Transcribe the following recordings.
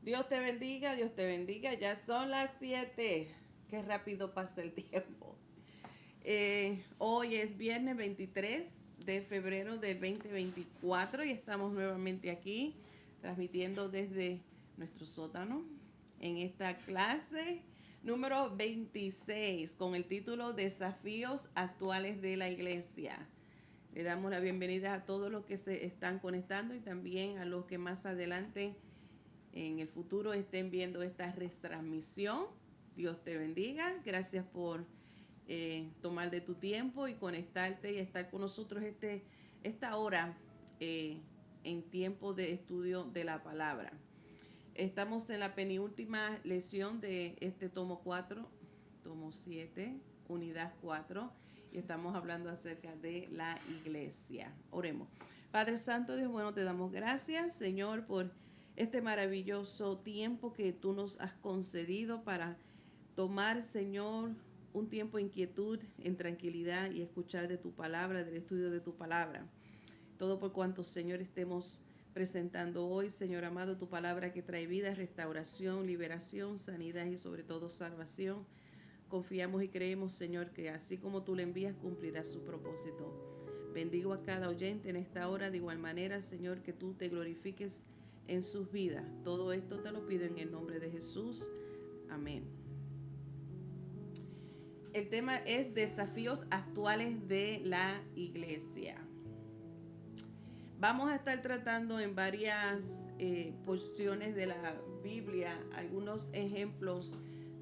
Dios te bendiga, Dios te bendiga. Ya son las 7. Qué rápido pasa el tiempo. Hoy es viernes 23 de febrero del 2024 y estamos nuevamente aquí transmitiendo desde nuestro sótano en esta clase número 26 con el título Desafíos actuales de la iglesia. Le damos la bienvenida a todos los que se están conectando y también a los que más adelante en el futuro estén viendo esta retransmisión. Dios te bendiga. Gracias por tomar de tu tiempo y conectarte y estar con nosotros esta hora en tiempo de estudio de la palabra. Estamos en la penúltima lección de este tomo 4, tomo 7, unidad 4, y estamos hablando acerca de la iglesia. Oremos. Padre Santo, Dios bueno, te damos gracias, Señor, por este maravilloso tiempo que tú nos has concedido para tomar, Señor, un tiempo en quietud, en tranquilidad y escuchar de tu palabra, del estudio de tu palabra. Todo por cuanto, Señor, estemos presentando hoy, Señor amado, tu palabra que trae vida, restauración, liberación, sanidad y sobre todo salvación. Confiamos y creemos, Señor, que así como tú le envías, cumplirá su propósito. Bendigo a cada oyente en esta hora de igual manera, Señor, que tú te glorifiques en sus vidas. Todo esto te lo pido en el nombre de Jesús. Amén. El tema es desafíos actuales de la iglesia. Vamos a estar tratando en varias porciones de la Biblia algunos ejemplos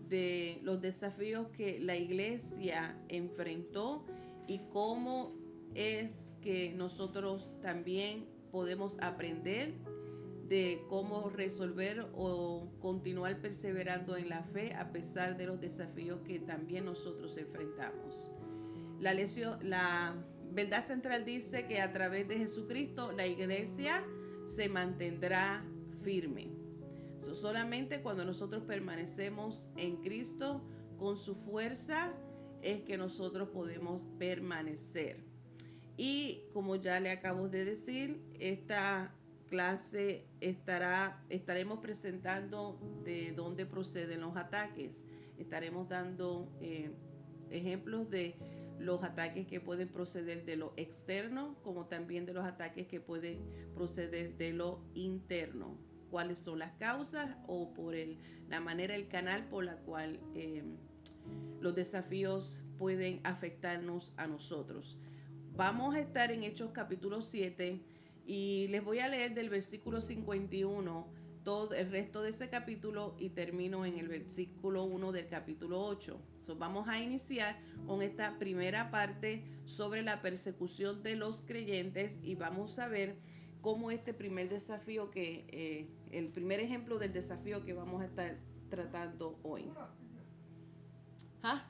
de los desafíos que la iglesia enfrentó y cómo es que nosotros también podemos aprender de cómo resolver o continuar perseverando en la fe a pesar de los desafíos que también nosotros enfrentamos. La verdad central dice que a través de Jesucristo la iglesia se mantendrá firme. Solamente cuando nosotros permanecemos en Cristo con su fuerza es que nosotros podemos permanecer. Y como ya le acabo de decir, esta clase estaremos presentando de dónde proceden los ataques. Estaremos dando ejemplos de los ataques que pueden proceder de lo externo, como también de los ataques que pueden proceder de lo interno. Cuáles son las causas o por la manera, el canal por la cual los desafíos pueden afectarnos a nosotros. Vamos a estar en Hechos capítulo 7 y les voy a leer del versículo 51 todo el resto de ese capítulo y termino en el versículo 1 del capítulo 8. Vamos a iniciar con esta primera parte sobre la persecución de los creyentes y vamos a ver cómo este primer desafío el primer ejemplo del desafío que vamos a estar tratando hoy. ¿Ah?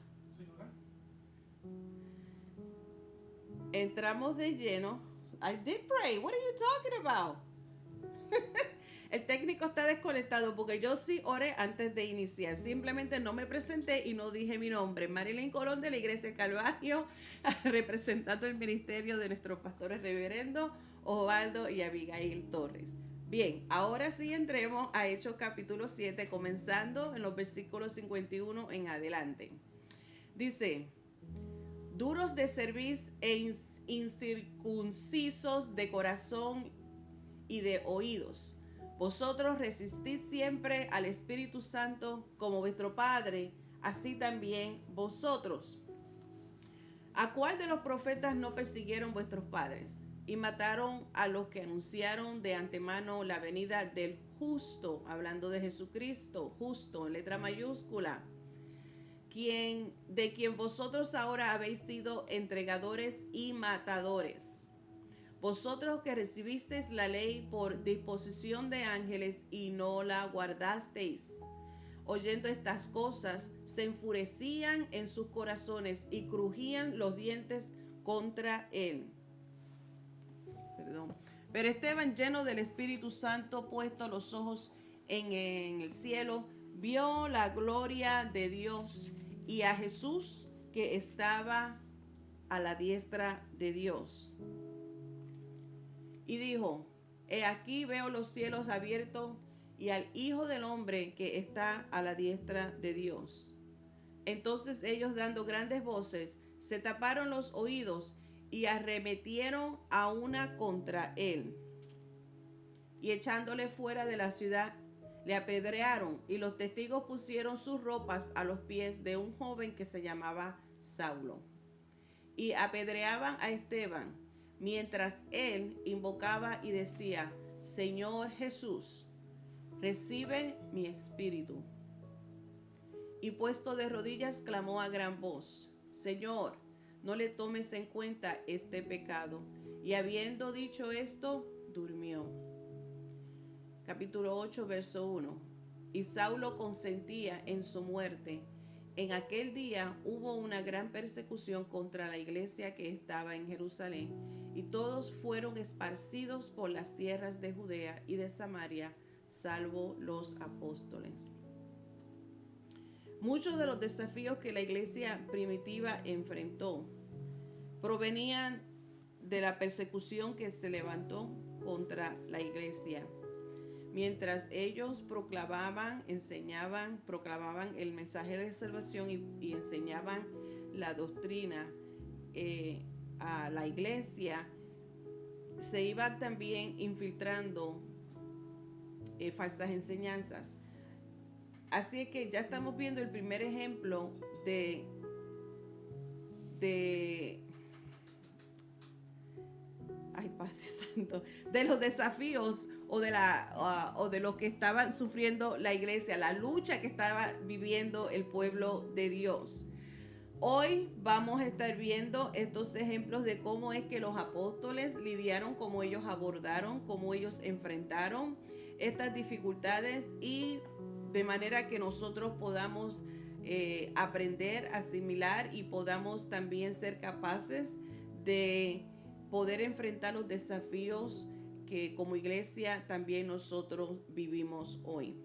Entramos de lleno. I did pray. What are you talking about? El técnico está desconectado porque yo sí oré antes de iniciar. Simplemente no me presenté y no dije mi nombre. Marilyn Colón de la Iglesia del Calvario, representando el ministerio de nuestros pastores reverendo Osvaldo y Abigail Torres. Bien, ahora sí entremos a Hechos capítulo 7, comenzando en los versículos 51 en adelante. Dice: duros de cerviz e incircuncisos de corazón y de oídos, vosotros resistid siempre al Espíritu Santo como vuestro Padre, así también vosotros. ¿A cuál de los profetas no persiguieron vuestros padres y mataron a los que anunciaron de antemano la venida del justo? Hablando de Jesucristo, justo en letra mayúscula. De quien vosotros ahora habéis sido entregadores y matadores. Vosotros que recibisteis la ley por disposición de ángeles y no la guardasteis. Oyendo estas cosas, se enfurecían en sus corazones y crujían los dientes contra él. Pero Esteban, lleno del Espíritu Santo, puesto los ojos en el cielo, vio la gloria de Dios y a Jesús que estaba a la diestra de Dios. Y dijo: he aquí veo los cielos abiertos y al Hijo del Hombre que está a la diestra de Dios. Entonces ellos, dando grandes voces, se taparon los oídos y arremetieron a una contra él. Y echándole fuera de la ciudad, le apedrearon, y los testigos pusieron sus ropas a los pies de un joven que se llamaba Saulo. Y apedreaban a Esteban, mientras él invocaba y decía: Señor Jesús, recibe mi espíritu. Y puesto de rodillas clamó a gran voz: Señor, no le tomes en cuenta este pecado. Y habiendo dicho esto, durmió. Capítulo 8, verso 1. Y Saulo consentía en su muerte. En aquel día hubo una gran persecución contra la iglesia que estaba en Jerusalén, y todos fueron esparcidos por las tierras de Judea y de Samaria, salvo los apóstoles. Muchos de los desafíos que la iglesia primitiva enfrentó provenían de la persecución que se levantó contra la iglesia. Mientras ellos proclamaban el mensaje de salvación y enseñaban la doctrina a la iglesia, se iban también infiltrando falsas enseñanzas. Así es que ya estamos viendo el primer ejemplo de ay, Padre Santo, de los desafíos o de lo que estaban sufriendo la iglesia, la lucha que estaba viviendo el pueblo de Dios. Hoy vamos a estar viendo estos ejemplos de cómo es que los apóstoles lidiaron, cómo ellos abordaron, cómo ellos enfrentaron estas dificultades, y de manera que nosotros podamos aprender, asimilar, y podamos también ser capaces de poder enfrentar los desafíos que como iglesia también nosotros vivimos hoy.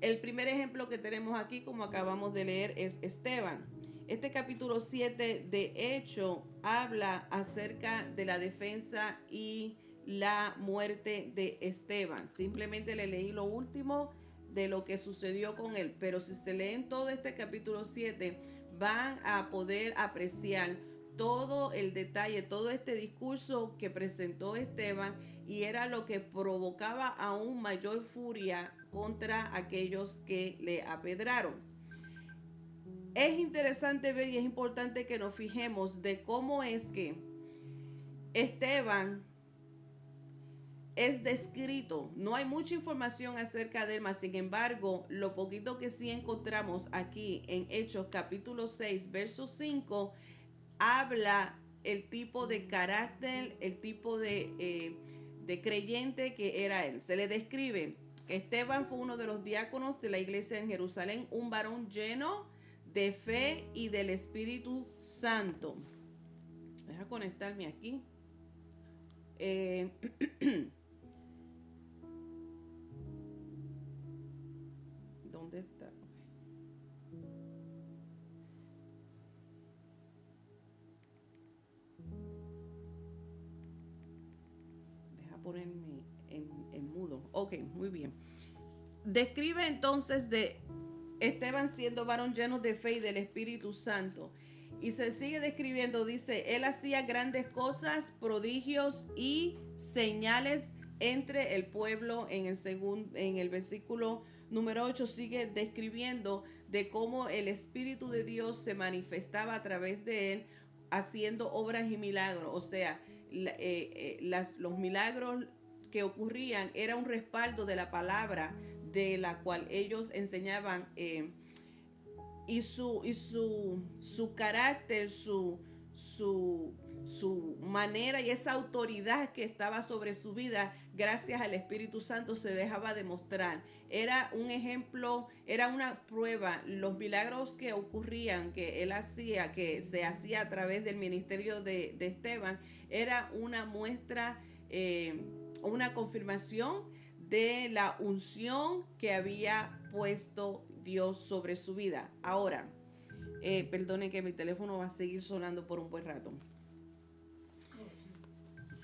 El primer ejemplo que tenemos aquí, como acabamos de leer, es Esteban. Este capítulo 7 de Hechos habla acerca de la defensa y la muerte de Esteban. Simplemente le leí lo último de lo que sucedió con él, pero si se leen todo este capítulo 7, van a poder apreciar todo el detalle, todo este discurso que presentó Esteban, y era lo que provocaba aún mayor furia contra aquellos que le apedraron. Es interesante ver, y es importante que nos fijemos de cómo es que Esteban es descrito. No hay mucha información acerca de él, mas sin embargo, lo poquito que sí encontramos aquí en Hechos capítulo 6, verso 5, habla el tipo de carácter, el tipo de creyente que era él. Se le describe que Esteban fue uno de los diáconos de la iglesia en Jerusalén, un varón lleno de fe y del Espíritu Santo. Deja conectarme aquí. ¿Dónde está? Deja ponerme en mudo. Ok, muy bien. Describe entonces de Esteban siendo varón lleno de fe y del Espíritu Santo. Y se sigue describiendo, dice, él hacía grandes cosas, prodigios y señales entre el pueblo. En el versículo número 8 sigue describiendo de cómo el Espíritu de Dios se manifestaba a través de él, haciendo obras y milagros. O sea, los milagros que ocurrían era un respaldo de la palabra de la cual ellos enseñaban, y su carácter, su manera y esa autoridad que estaba sobre su vida gracias al Espíritu Santo se dejaba demostrar. Era un ejemplo, era una prueba. Los milagros que ocurrían, que él hacía, que se hacía a través del ministerio de Esteban, era una muestra, una confirmación de la unción que había puesto Dios sobre su vida. Ahora, perdonen que mi teléfono va a seguir sonando por un buen rato.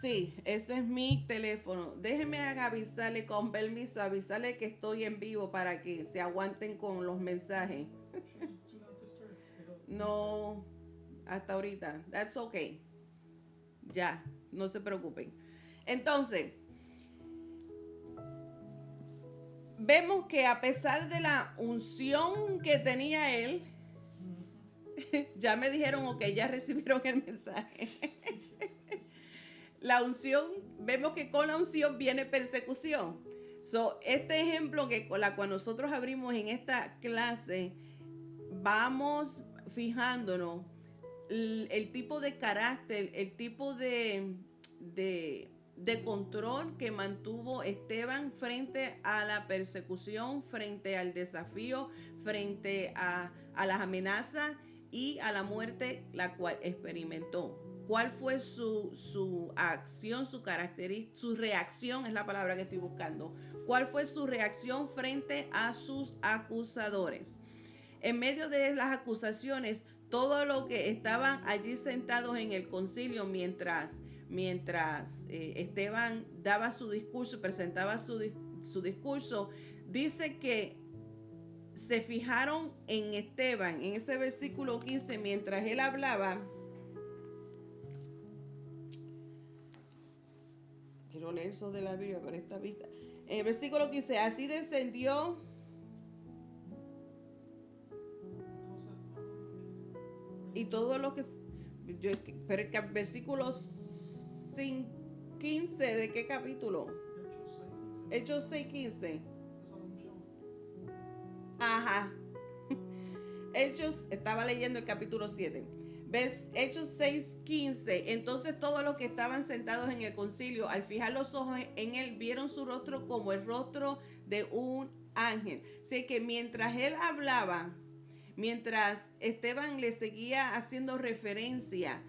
Sí, ese es mi teléfono. Déjeme avisarle con permiso, avisarle que estoy en vivo para que se aguanten con los mensajes. Do not disturb. They don't need that. No, hasta ahorita. That's okay. Ya, no se preocupen. Entonces, vemos que a pesar de la unción que tenía él, ya me dijeron, ok, ya recibieron el mensaje. La unción, vemos que con la unción viene persecución. So, este ejemplo que con la cual nosotros abrimos en esta clase, vamos fijándonos el tipo de carácter, el tipo de control que mantuvo Esteban frente a la persecución, frente al desafío, frente a las amenazas y a la muerte la cual experimentó. ¿Cuál fue su acción, su característica, su reacción es la palabra que estoy buscando? ¿Cuál fue su reacción frente a sus acusadores? En medio de las acusaciones, todo lo que estaban allí sentados en el concilio mientras Esteban daba su discurso, presentaba su discurso, dice que se fijaron en Esteban, en ese versículo 15, mientras él hablaba. Quiero leer eso de la Biblia con esta vista. En el versículo 15, así descendió. Y todo lo que... Pero el versículo 15, ¿de qué capítulo? Hechos 6:15. Ajá. Hechos, estaba leyendo el capítulo 7. ¿Ves? Hechos 6:15. Entonces todos los que estaban sentados en el concilio, al fijar los ojos en él, vieron su rostro como el rostro de un ángel. Así que mientras él hablaba, mientras Esteban le seguía haciendo referencia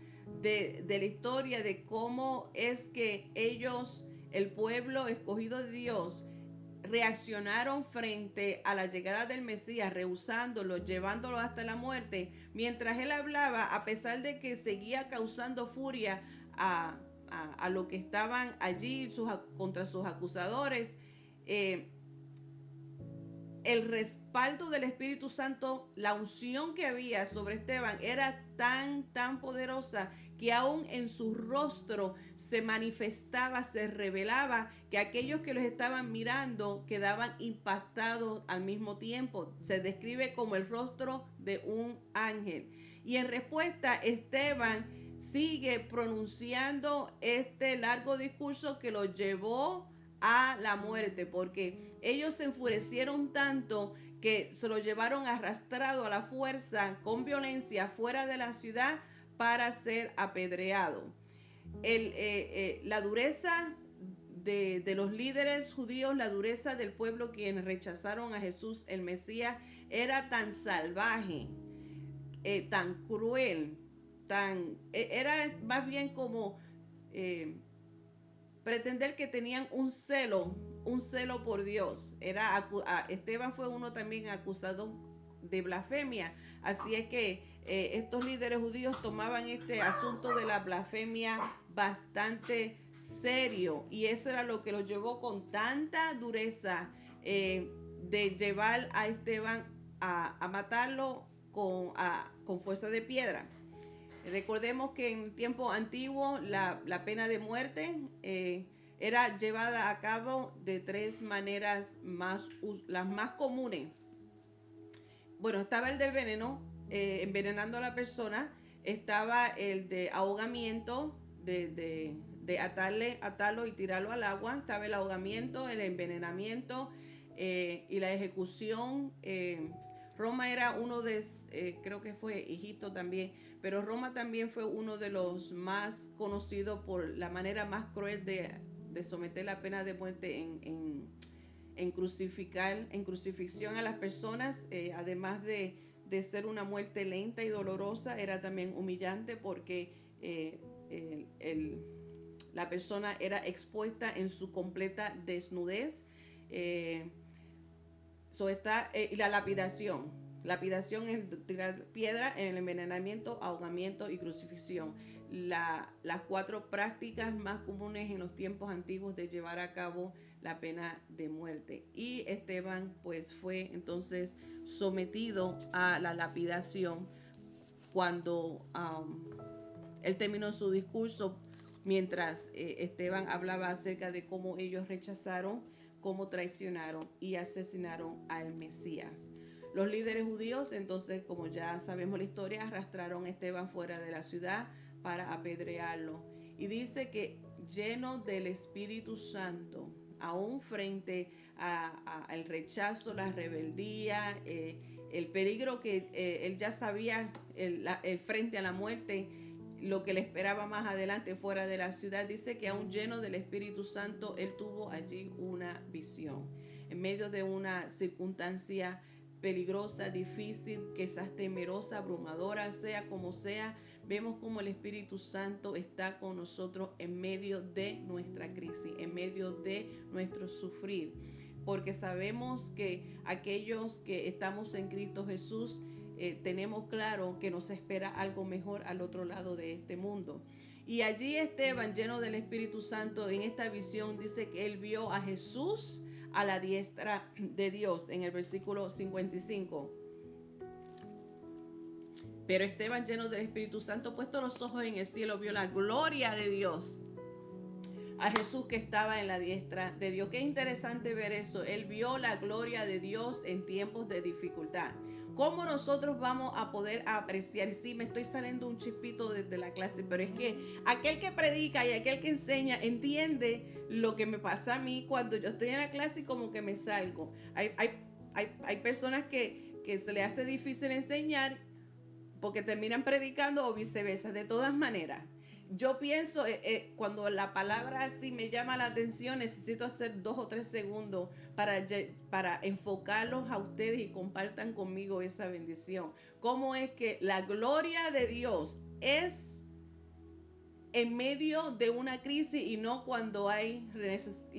de la historia de cómo es que ellos, el pueblo escogido de Dios, reaccionaron frente a la llegada del Mesías, rehusándolo, llevándolo hasta la muerte. Mientras él hablaba, a pesar de que seguía causando furia a lo que estaban allí contra sus acusadores, el respaldo del Espíritu Santo, la unción que había sobre Esteban era tan poderosa que aún en su rostro se manifestaba, se revelaba, que aquellos que los estaban mirando quedaban impactados al mismo tiempo. Se describe como el rostro de un ángel. Y en respuesta, Esteban sigue pronunciando este largo discurso que lo llevó a la muerte, porque ellos se enfurecieron tanto que se lo llevaron arrastrado a la fuerza con violencia fuera de la ciudad para ser apedreado. La dureza de los líderes judíos, la dureza del pueblo quienes rechazaron a Jesús el Mesías, era tan salvaje, tan cruel, era más bien como pretender que tenían un celo por Dios. Esteban fue uno también acusado de blasfemia. Así es que estos líderes judíos tomaban este asunto de la blasfemia bastante serio, y eso era lo que los llevó con tanta dureza de llevar a Esteban a matarlo con fuerza de piedra. Recordemos que en el tiempo antiguo la pena de muerte era llevada a cabo de tres maneras las más comunes. Bueno, estaba el del veneno, envenenando a la persona. Estaba el de ahogamiento, de atarlo y tirarlo al agua. Estaba el ahogamiento, el envenenamiento y la ejecución. Roma era uno creo que fue Egipto también, pero Roma también fue uno de los más conocidos por la manera más cruel de someter la pena de muerte en crucifixión a las personas, además de ser una muerte lenta y dolorosa, era también humillante porque la persona era expuesta en su completa desnudez. Está la lapidación. Lapidación es tirar piedra, en el envenenamiento, ahogamiento y crucifixión. las 4 prácticas más comunes en los tiempos antiguos de llevar a cabo la pena de muerte. Y Esteban pues fue entonces sometido a la lapidación cuando él terminó su discurso, mientras Esteban hablaba acerca de cómo ellos rechazaron, cómo traicionaron y asesinaron al Mesías. Los líderes judíos, entonces, como ya sabemos la historia, arrastraron a Esteban fuera de la ciudad para apedrearlo. Y dice que lleno del Espíritu Santo, aún frente al rechazo, la rebeldía, el peligro que él ya sabía, el frente a la muerte, lo que le esperaba más adelante fuera de la ciudad, dice que aún lleno del Espíritu Santo, él tuvo allí una visión. En medio de una circunstancia peligrosa, difícil, quizás temerosa, abrumadora, sea como sea, vemos como el Espíritu Santo está con nosotros en medio de nuestra crisis, en medio de nuestro sufrir, porque sabemos que aquellos que estamos en Cristo Jesús, tenemos claro que nos espera algo mejor al otro lado de este mundo. Y allí Esteban, lleno del Espíritu Santo, en esta visión dice que él vio a Jesús a la diestra de Dios, en el versículo 55. Pero Esteban, lleno del Espíritu Santo, puesto los ojos en el cielo, vio la gloria de Dios, a Jesús que estaba en la diestra de Dios. Qué interesante ver eso. Él vio la gloria de Dios en tiempos de dificultad. ¿Cómo nosotros vamos a poder apreciar? Sí, me estoy saliendo un chispito desde la clase, pero es que aquel que predica y aquel que enseña entiende lo que me pasa a mí cuando yo estoy en la clase y como que me salgo. Hay personas que se les hace difícil enseñar porque terminan predicando o viceversa. De todas maneras, yo pienso, cuando la palabra así me llama la atención, necesito hacer 2 o 3 segundos para enfocarlos a ustedes y compartan conmigo esa bendición. Cómo es que la gloria de Dios es en medio de una crisis y no cuando hay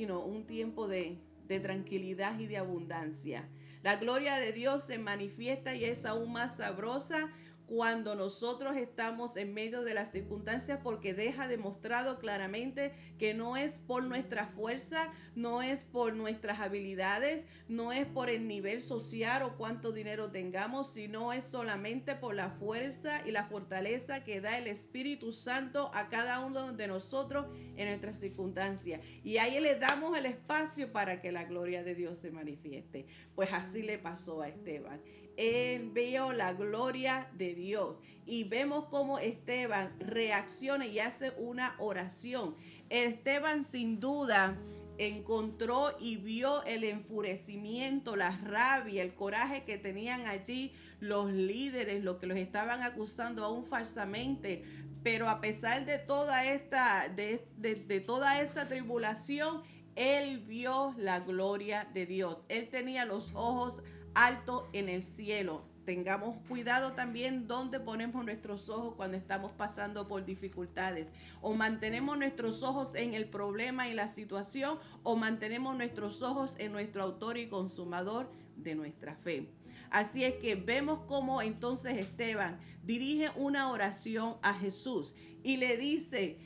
un tiempo de tranquilidad y de abundancia. La gloria de Dios se manifiesta y es aún más sabrosa cuando nosotros estamos en medio de las circunstancias, porque deja demostrado claramente que no es por nuestra fuerza, no es por nuestras habilidades, no es por el nivel social o cuánto dinero tengamos, sino es solamente por la fuerza y la fortaleza que da el Espíritu Santo a cada uno de nosotros en nuestras circunstancias. Y ahí le damos el espacio para que la gloria de Dios se manifieste. Pues así le pasó a Esteban. Él vio la gloria de Dios y vemos cómo Esteban reacciona y hace una oración. Esteban sin duda encontró y vio el enfurecimiento, la rabia, el coraje que tenían allí los líderes, los que los estaban acusando aún falsamente. Pero a pesar de toda de toda esa tribulación, él vio la gloria de Dios. Él tenía los ojos alto en el cielo. Tengamos cuidado también donde ponemos nuestros ojos cuando estamos pasando por dificultades. O mantenemos nuestros ojos en el problema y la situación, o mantenemos nuestros ojos en nuestro autor y consumador de nuestra fe. Así es que vemos cómo entonces Esteban dirige una oración a Jesús y le dice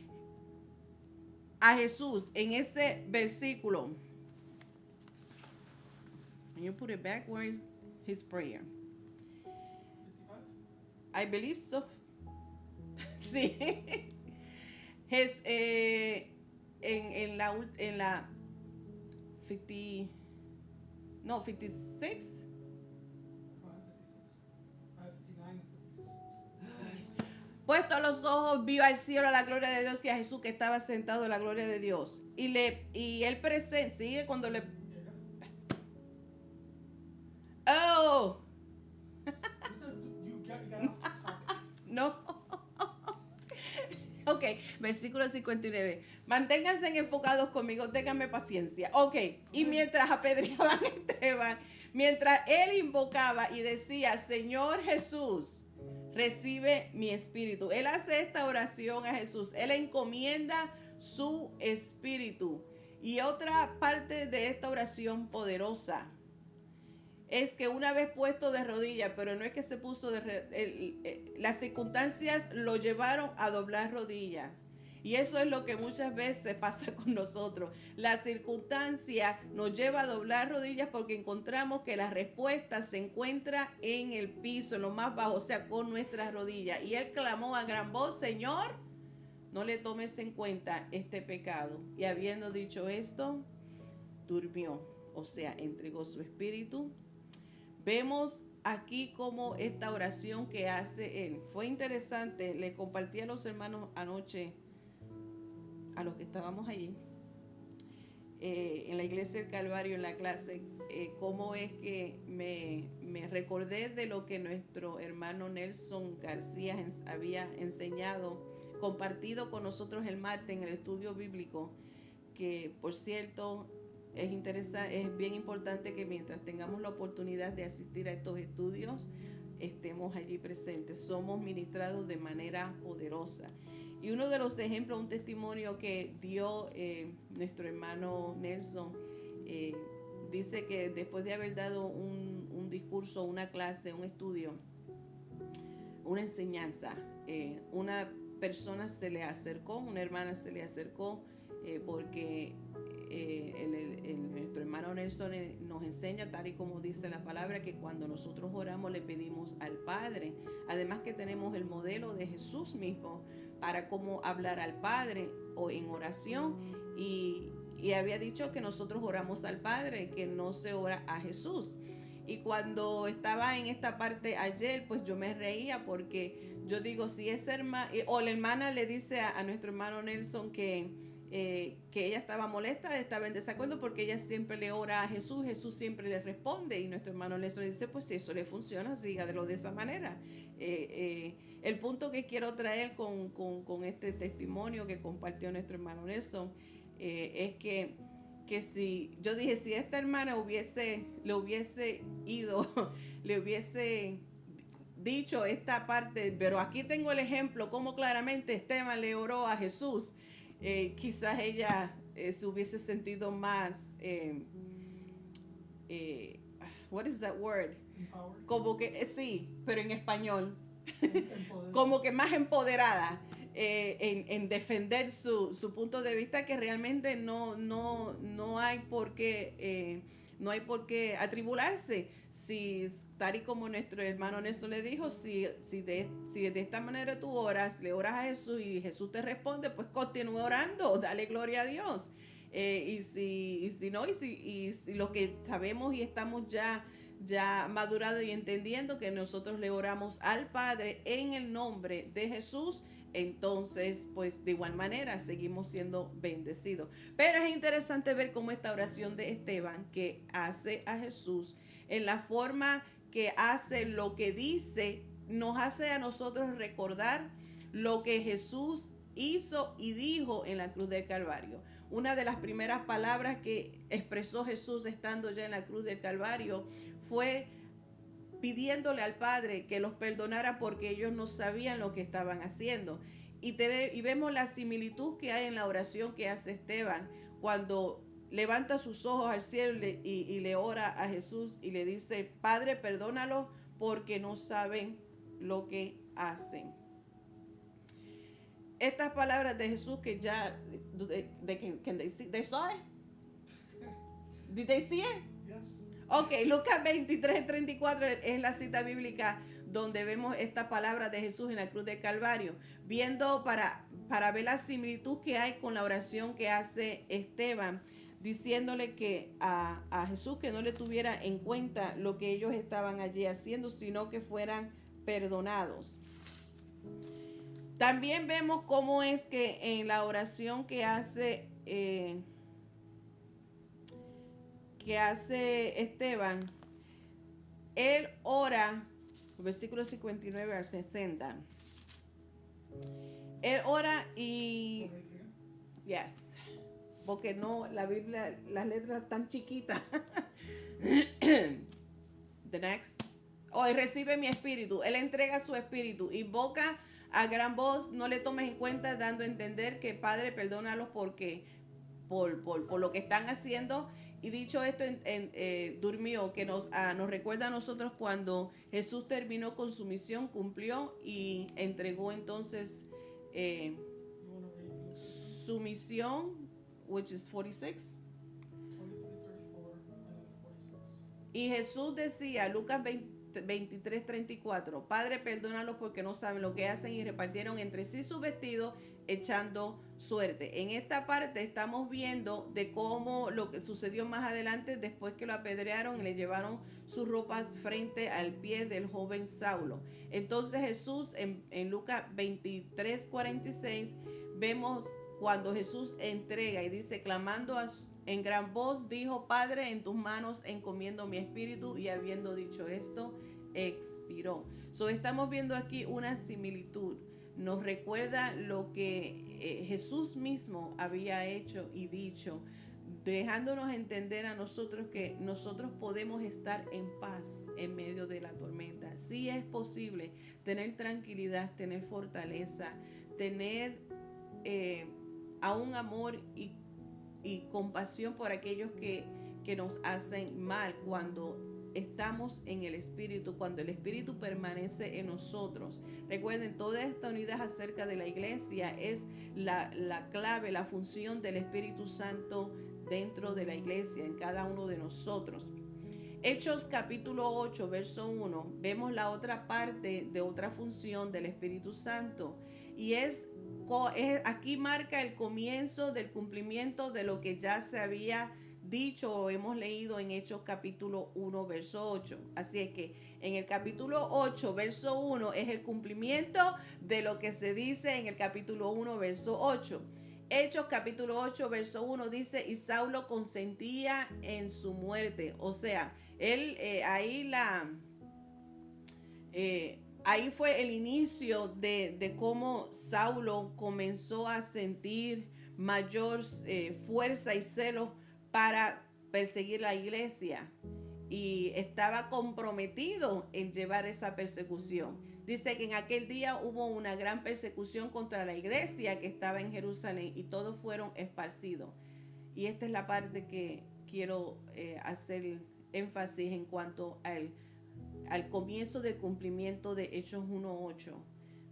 a Jesús en ese versículo. And you put it back, where is his prayer? 55? I believe so. Sí. En la 50, no, 56. 59, 56. Puesto los ojos, vio al cielo a la gloria de Dios y a Jesús que estaba sentado en la gloria de Dios. Y él presenta, sigue cuando le... Oh, You got off the topic. no. Ok, versículo 59. Manténganse enfocados conmigo, ténganme paciencia. Ok, y mientras apedreaban a Esteban, mientras él invocaba y decía, Señor Jesús, recibe mi espíritu. Él hace esta oración a Jesús. Él encomienda su espíritu. Y otra parte de esta oración poderosa es que una vez puesto de rodillas, pero no es que se puso las circunstancias lo llevaron a doblar rodillas. Y eso es lo que muchas veces pasa con nosotros. La circunstancia nos lleva a doblar rodillas porque encontramos que la respuesta se encuentra en el piso, en lo más bajo, o sea, con nuestras rodillas. Y él clamó a gran voz, Señor, no le tomes en cuenta este pecado. Y habiendo dicho esto, durmió, o sea, entregó su espíritu. Vemos aquí como esta oración que hace él. Fue interesante, le compartí a los hermanos anoche, a los que estábamos allí, en la iglesia del Calvario, en la clase, cómo es que me recordé de lo que nuestro hermano Nelson García había enseñado, compartido con nosotros el martes en el estudio bíblico, que por cierto es bien importante que mientras tengamos la oportunidad de asistir a estos estudios, estemos allí presentes. Somos ministrados de manera poderosa. Y uno de los ejemplos, un testimonio que dio nuestro hermano Nelson, dice que después de haber dado un discurso, una clase, un estudio, una enseñanza, una persona se le acercó, una hermana se le acercó, porque nuestro hermano Nelson nos enseña, tal y como dice la palabra, que cuando nosotros oramos le pedimos al Padre. Además que tenemos el modelo de Jesús mismo para cómo hablar al Padre o en oración, y había dicho que nosotros oramos al Padre, que no se ora a Jesús. Y cuando estaba en esta parte ayer, pues yo me reía porque yo digo, si esa hermana o la hermana le dice a nuestro hermano Nelson que ella estaba molesta, estaba en desacuerdo porque ella siempre le ora a Jesús, Jesús siempre le responde, y nuestro hermano Nelson le dice, pues si eso le funciona, sígalo de esa manera. El punto que quiero traer con este testimonio que compartió nuestro hermano Nelson, es que si yo dije, si esta hermana le hubiese ido, le hubiese dicho esta parte, pero aquí tengo el ejemplo, como claramente Esteban le oró a Jesús, quizás ella se hubiese sentido más, what is that word? Empowered. Como que, sí, pero en español, Empodered. como que más empoderada en defender su punto de vista, que realmente no hay por qué atribularse. Si, tal y como nuestro hermano Néstor le dijo, si de esta manera tú oras, le oras a Jesús y Jesús te responde, pues continúa orando, dale gloria a Dios. Y si lo que sabemos y estamos ya madurado y entendiendo que nosotros le oramos al Padre en el nombre de Jesús, entonces pues de igual manera seguimos siendo bendecidos. Pero es interesante ver cómo esta oración de Esteban, que hace a Jesús en la forma que hace lo que dice, nos hace a nosotros recordar lo que Jesús hizo y dijo en la cruz del Calvario. Una de las primeras palabras que expresó Jesús estando ya en la cruz del Calvario fue pidiéndole al Padre que los perdonara porque ellos no sabían lo que estaban haciendo. Y vemos la similitud que hay en la oración que hace Esteban cuando levanta sus ojos al cielo y le ora a Jesús y le dice, Padre, perdónalos porque no saben lo que hacen. Estas palabras de Jesús que ya, they saw it? Did they see it? Yes. Ok, Lucas 23:34 es la cita bíblica donde vemos esta palabra de Jesús en la cruz del Calvario, viendo para ver la similitud que hay con la oración que hace Esteban, diciéndole que a Jesús que no le tuviera en cuenta lo que ellos estaban allí haciendo, sino que fueran perdonados. También vemos cómo es que en la oración que hace Esteban, él ora, versículo 59 al 60. Él ora y, yes, porque no, la Biblia, las letras están chiquitas. The next. Hoy recibe mi espíritu. Él entrega su espíritu. Invoca a gran voz. No le tomes en cuenta, dando a entender que Padre, perdónalos porque por lo que están haciendo. Y dicho esto, durmió, que nos recuerda a nosotros cuando Jesús terminó con su misión, cumplió y entregó entonces You want to read su misión, which is 46. 23, 34, and 46. Y Jesús decía, Lucas 23, 34, Padre, perdónalos porque no saben lo que hacen, y repartieron entre sí sus vestidos echando suerte. En esta parte estamos viendo de cómo lo que sucedió más adelante después que lo apedrearon y le llevaron sus ropas frente al pie del joven Saulo. Entonces Jesús en Lucas 23, 46 vemos cuando Jesús entrega y dice, clamando en gran voz, dijo, Padre, en tus manos encomiendo mi espíritu, y habiendo dicho esto, expiró. Estamos viendo aquí una similitud. Nos recuerda lo que Jesús mismo había hecho y dicho, dejándonos entender a nosotros que nosotros podemos estar en paz en medio de la tormenta. Sí es posible tener tranquilidad, tener fortaleza, tener aún amor y compasión por aquellos que nos hacen mal cuando estamos en el Espíritu, cuando el Espíritu permanece en nosotros. Recuerden, toda esta unidad acerca de la iglesia es la clave, la función del Espíritu Santo dentro de la iglesia, en cada uno de nosotros. Hechos capítulo 8, verso 1, vemos la otra parte de otra función del Espíritu Santo, y aquí marca el comienzo del cumplimiento de lo que ya se había dicho o hemos leído en Hechos capítulo 1, verso 8. Así es que en el capítulo 8, verso 1 es el cumplimiento de lo que se dice en el capítulo 1, verso 8. Hechos capítulo 8, verso 1 dice, y Saulo consentía en su muerte. O sea, él ahí fue el inicio de cómo Saulo comenzó a sentir mayor fuerza y celo para perseguir la iglesia, y estaba comprometido en llevar esa persecución. Dice que en aquel día hubo una gran persecución contra la iglesia que estaba en Jerusalén, y todos fueron esparcidos. Y esta es la parte que quiero hacer énfasis en cuanto al comienzo del cumplimiento de Hechos 1:8.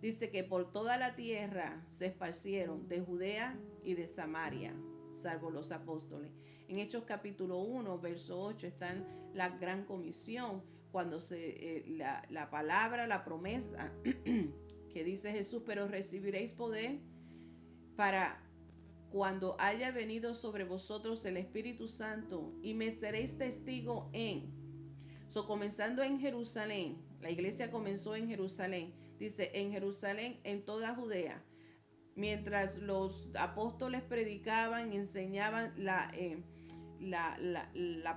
Dice que por toda la tierra se esparcieron, de Judea y de Samaria, salvo los apóstoles. En Hechos capítulo 1, verso 8 está la gran comisión, cuando la palabra, la promesa que dice Jesús, pero recibiréis poder para cuando haya venido sobre vosotros el Espíritu Santo, y me seréis testigo comenzando en Jerusalén. La iglesia comenzó en Jerusalén. Dice, en Jerusalén, en toda Judea. Mientras los apóstoles predicaban y enseñaban la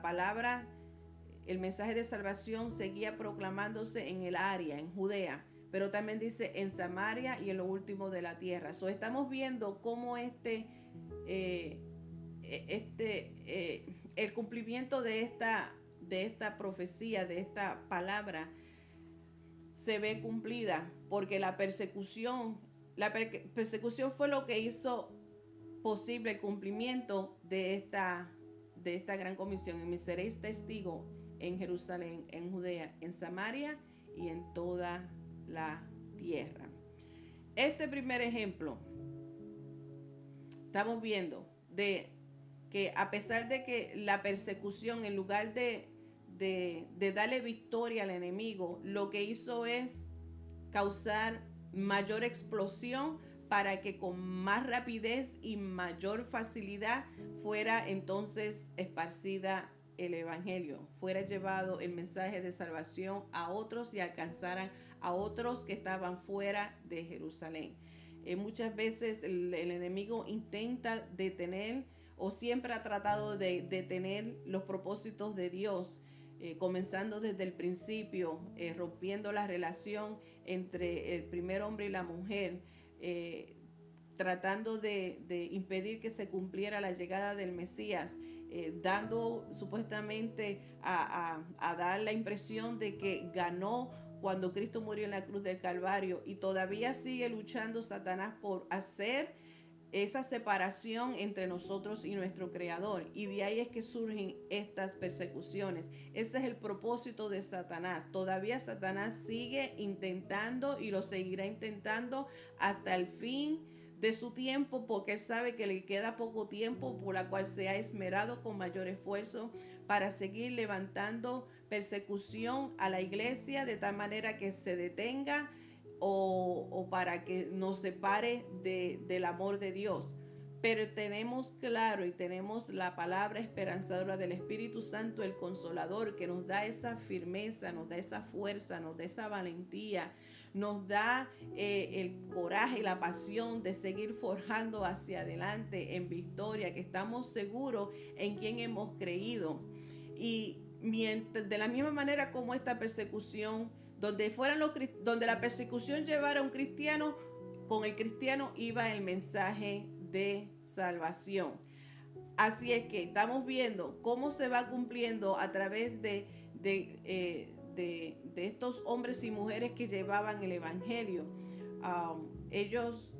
palabra, el mensaje de salvación seguía proclamándose en el área, en Judea. Pero también dice en Samaria y en lo último de la tierra. Estamos viendo cómo el cumplimiento de esta profecía, de esta palabra, se ve cumplida, porque la persecución fue lo que hizo posible el cumplimiento de esta gran comisión. Y me seréis testigo en Jerusalén, en Judea, en Samaria y en toda la tierra. Este primer ejemplo, estamos viendo de que a pesar de que la persecución, en lugar de darle victoria al enemigo, lo que hizo es causar mayor explosión para que con más rapidez y mayor facilidad fuera entonces esparcida el evangelio, fuera llevado el mensaje de salvación a otros y alcanzaran a otros que estaban fuera de Jerusalén. Muchas veces el enemigo intenta detener, o siempre ha tratado de detener los propósitos de Dios, comenzando desde el principio, rompiendo la relación entre el primer hombre y la mujer, tratando de impedir que se cumpliera la llegada del Mesías, dando supuestamente a dar la impresión de que ganó cuando Cristo murió en la cruz del Calvario, y todavía sigue luchando Satanás por hacer esa separación entre nosotros y nuestro Creador. Y de ahí es que surgen estas persecuciones. Ese es el propósito de Satanás. Todavía Satanás sigue intentando y lo seguirá intentando hasta el fin de su tiempo, porque él sabe que le queda poco tiempo, por la cual se ha esmerado con mayor esfuerzo para seguir levantando persecución a la iglesia de tal manera que se detenga o para que nos separe del amor de Dios. Pero tenemos claro y tenemos la palabra esperanzadora del Espíritu Santo, el Consolador, que nos da esa firmeza, nos da esa fuerza, nos da esa valentía, nos da el coraje y la pasión de seguir forjando hacia adelante en victoria, que estamos seguros en quien hemos creído. Y de la misma manera como esta persecución, donde la persecución llevara a un cristiano, con el cristiano iba el mensaje de salvación. Así es que estamos viendo cómo se va cumpliendo a través de estos hombres y mujeres que llevaban el evangelio. Ellos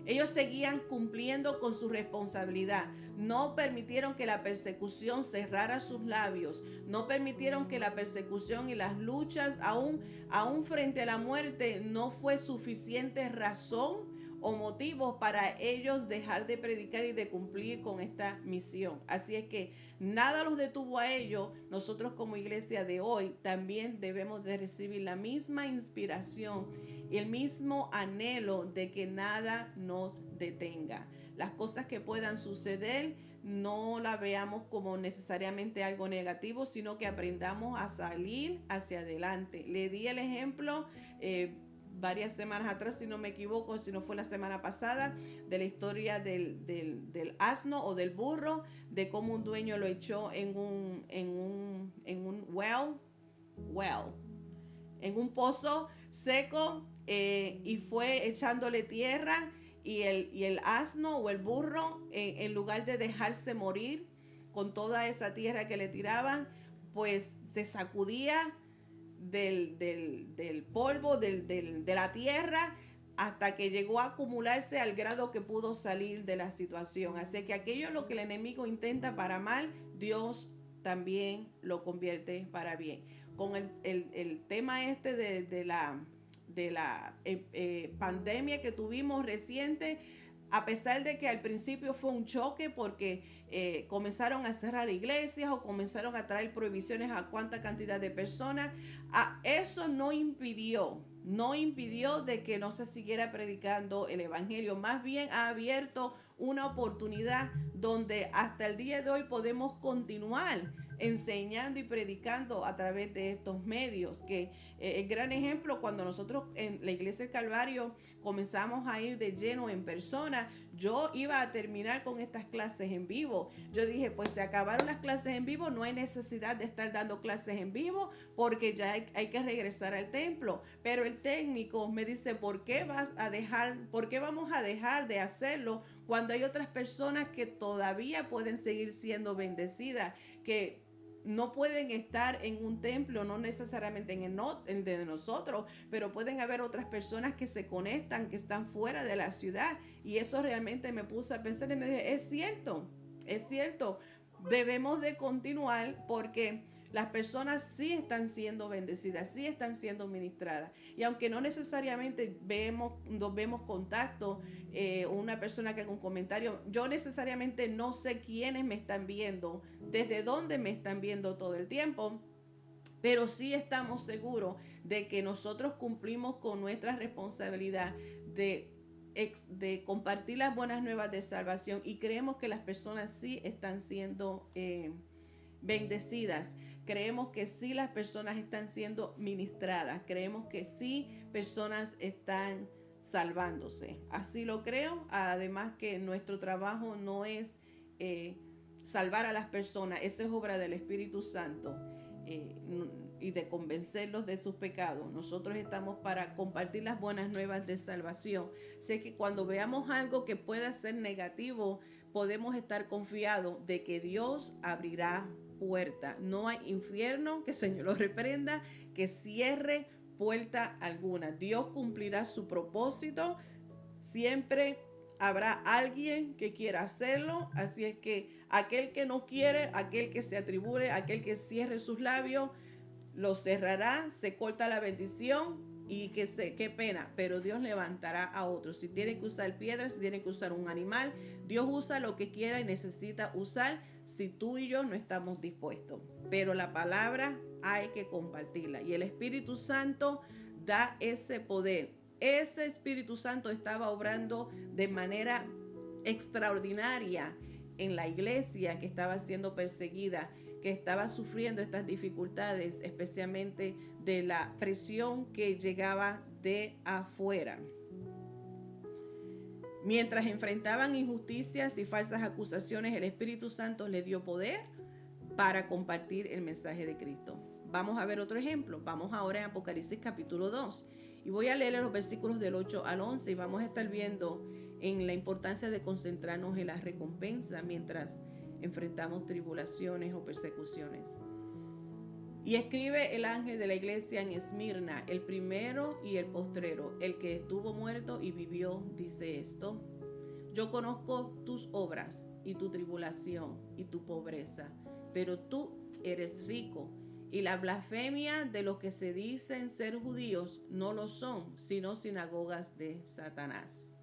ellos seguían cumpliendo con su responsabilidad. No permitieron que la persecución cerrara sus labios. No permitieron que la persecución y las luchas, aún frente a la muerte, no fue suficiente razón o motivos para ellos dejar de predicar y de cumplir con esta misión. Así es que nada los detuvo a ellos. Nosotros como iglesia de hoy también debemos de recibir la misma inspiración y el mismo anhelo de que nada nos detenga. Las cosas que puedan suceder no la veamos como necesariamente algo negativo, sino que aprendamos a salir hacia adelante. Le di el ejemplo varias semanas atrás, si no me equivoco, si no fue la semana pasada, de la historia del asno o del burro, de cómo un dueño lo echó en un pozo seco y fue echándole tierra, y el asno o el burro, en lugar de dejarse morir con toda esa tierra que le tiraban, pues se sacudía del polvo, de la tierra, hasta que llegó a acumularse al grado que pudo salir de la situación. Así que aquello lo que el enemigo intenta para mal, Dios también lo convierte para bien. Con el tema este de la pandemia que tuvimos reciente, a pesar de que al principio fue un choque porque comenzaron a cerrar iglesias o comenzaron a traer prohibiciones a cuánta cantidad de personas, eso no impidió de que no se siguiera predicando el evangelio. Más bien ha abierto una oportunidad donde hasta el día de hoy podemos continuar enseñando y predicando a través de estos medios, que el gran ejemplo, cuando nosotros en la iglesia del Calvario comenzamos a ir de lleno en persona, yo iba a terminar con estas clases en vivo. Yo dije, pues se acabaron las clases en vivo, no hay necesidad de estar dando clases en vivo porque ya hay que regresar al templo. Pero el técnico me dice, ¿por qué vamos a dejar de hacerlo cuando hay otras personas que todavía pueden seguir siendo bendecidas, que no pueden estar en un templo, no necesariamente en el de nosotros, pero pueden haber otras personas que se conectan, que están fuera de la ciudad? Y eso realmente me puso a pensar y me dije, es cierto, debemos de continuar porque las personas sí están siendo bendecidas, sí están siendo ministradas. Y aunque no necesariamente nos vemos contacto, una persona que haga un comentario, yo necesariamente no sé quiénes me están viendo, desde dónde me están viendo todo el tiempo, pero sí estamos seguros de que nosotros cumplimos con nuestra responsabilidad de compartir las buenas nuevas de salvación, y creemos que las personas sí están siendo bendecidas. Creemos que sí las personas están siendo ministradas. Creemos que sí personas están salvándose. Así lo creo. Además que nuestro trabajo no es salvar a las personas. Esa es obra del Espíritu Santo y de convencerlos de sus pecados. Nosotros estamos para compartir las buenas nuevas de salvación. Sé que cuando veamos algo que pueda ser negativo, podemos estar confiados de que Dios abrirá puerta. No hay infierno, que el Señor lo reprenda, que cierre puerta alguna. Dios cumplirá su propósito siempre habrá alguien que quiera hacerlo, así es que aquel que no quiere, aquel que se atribule, aquel que cierre sus labios, lo cerrará, se corta la bendición y qué pena, pero Dios levantará a otros. Si tiene que usar piedras, si tiene que usar un animal, Dios usa lo que quiera y necesita usar si tú y yo no estamos dispuestos. Pero la palabra hay que compartirla y el Espíritu Santo da ese poder. Ese Espíritu Santo estaba obrando de manera extraordinaria en la iglesia que estaba siendo perseguida, que estaba sufriendo estas dificultades, especialmente de la presión que llegaba de afuera. Mientras enfrentaban injusticias y falsas acusaciones, el Espíritu Santo les dio poder para compartir el mensaje de Cristo. Vamos a ver otro ejemplo. Vamos ahora a Apocalipsis capítulo 2. Y voy a leer los versículos del 8 al 11 y vamos a estar viendo en la importancia de concentrarnos en la recompensa mientras enfrentamos tribulaciones o persecuciones. Y escribe el ángel de la iglesia en Esmirna, el primero y el postrero, el que estuvo muerto y vivió, dice esto: yo conozco tus obras y tu tribulación y tu pobreza, pero tú eres rico, y la blasfemia de los que se dicen ser judíos no lo son, sino sinagogas de Satanás.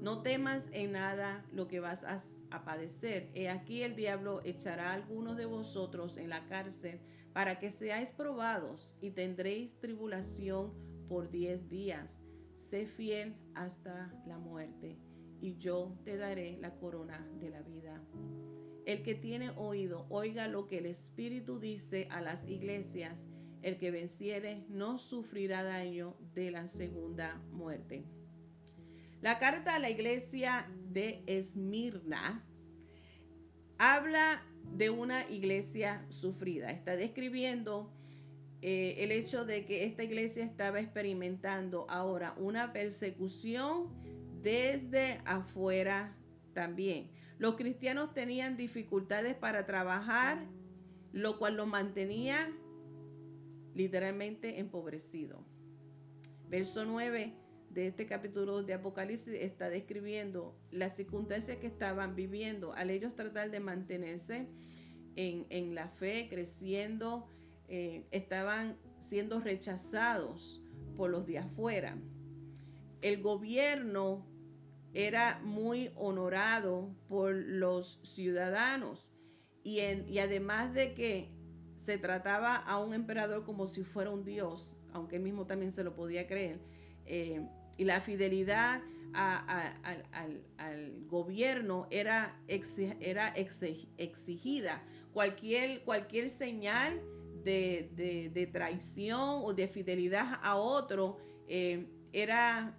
No temas en nada lo que vas a padecer. He aquí el diablo echará a algunos de vosotros en la cárcel para que seáis probados y tendréis tribulación por 10 días. Sé fiel hasta la muerte y yo te daré la corona de la vida. El que tiene oído, oiga lo que el Espíritu dice a las iglesias. El que venciere no sufrirá daño de la segunda muerte. La carta a la iglesia de Esmirna habla de una iglesia sufrida. Está describiendo el hecho de que esta iglesia estaba experimentando ahora una persecución desde afuera también. Los cristianos tenían dificultades para trabajar, lo cual los mantenía literalmente empobrecido. Verso 9 de este capítulo de Apocalipsis está describiendo las circunstancias que estaban viviendo al ellos tratar de mantenerse en la fe, creciendo, estaban siendo rechazados por los de afuera. El gobierno era muy honorado por los ciudadanos y además de que se trataba a un emperador como si fuera un dios, aunque él mismo también se lo podía creer, y la fidelidad al gobierno era exigida. Cualquier señal de traición o de fidelidad a otro era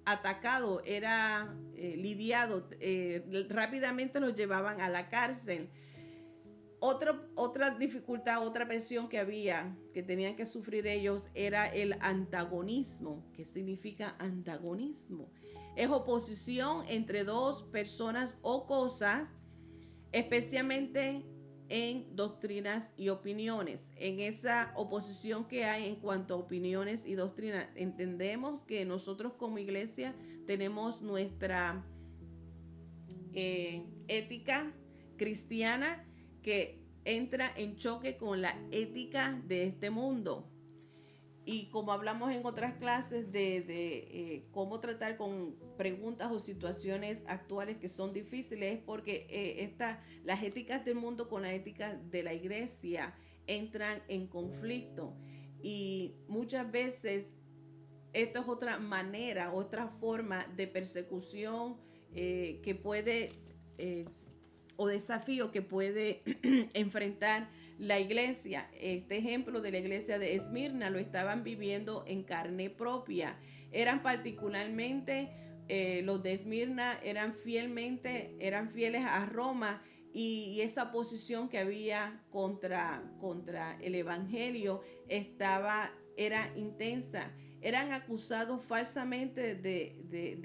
atacado, era lidiado, rápidamente los llevaban a la cárcel. Otra dificultad, otra presión que tenían que sufrir ellos era el antagonismo. ¿Qué significa antagonismo? Es oposición entre dos personas o cosas, especialmente en doctrinas y opiniones. En esa oposición que hay en cuanto a opiniones y doctrinas, entendemos que nosotros como iglesia tenemos nuestra ética cristiana que entra en choque con la ética de este mundo. Y como hablamos en otras clases de cómo tratar con preguntas o situaciones actuales que son difíciles, es porque las éticas del mundo con la ética de la iglesia entran en conflicto. Y muchas veces esto es otra manera, otra forma de persecución que puede o desafío que puede enfrentar la iglesia. Este ejemplo de la iglesia de Esmirna lo estaban viviendo en carne propia. Eran particularmente los de Esmirna eran fieles a Roma y esa posición que había contra el evangelio era intensa. Eran acusados falsamente de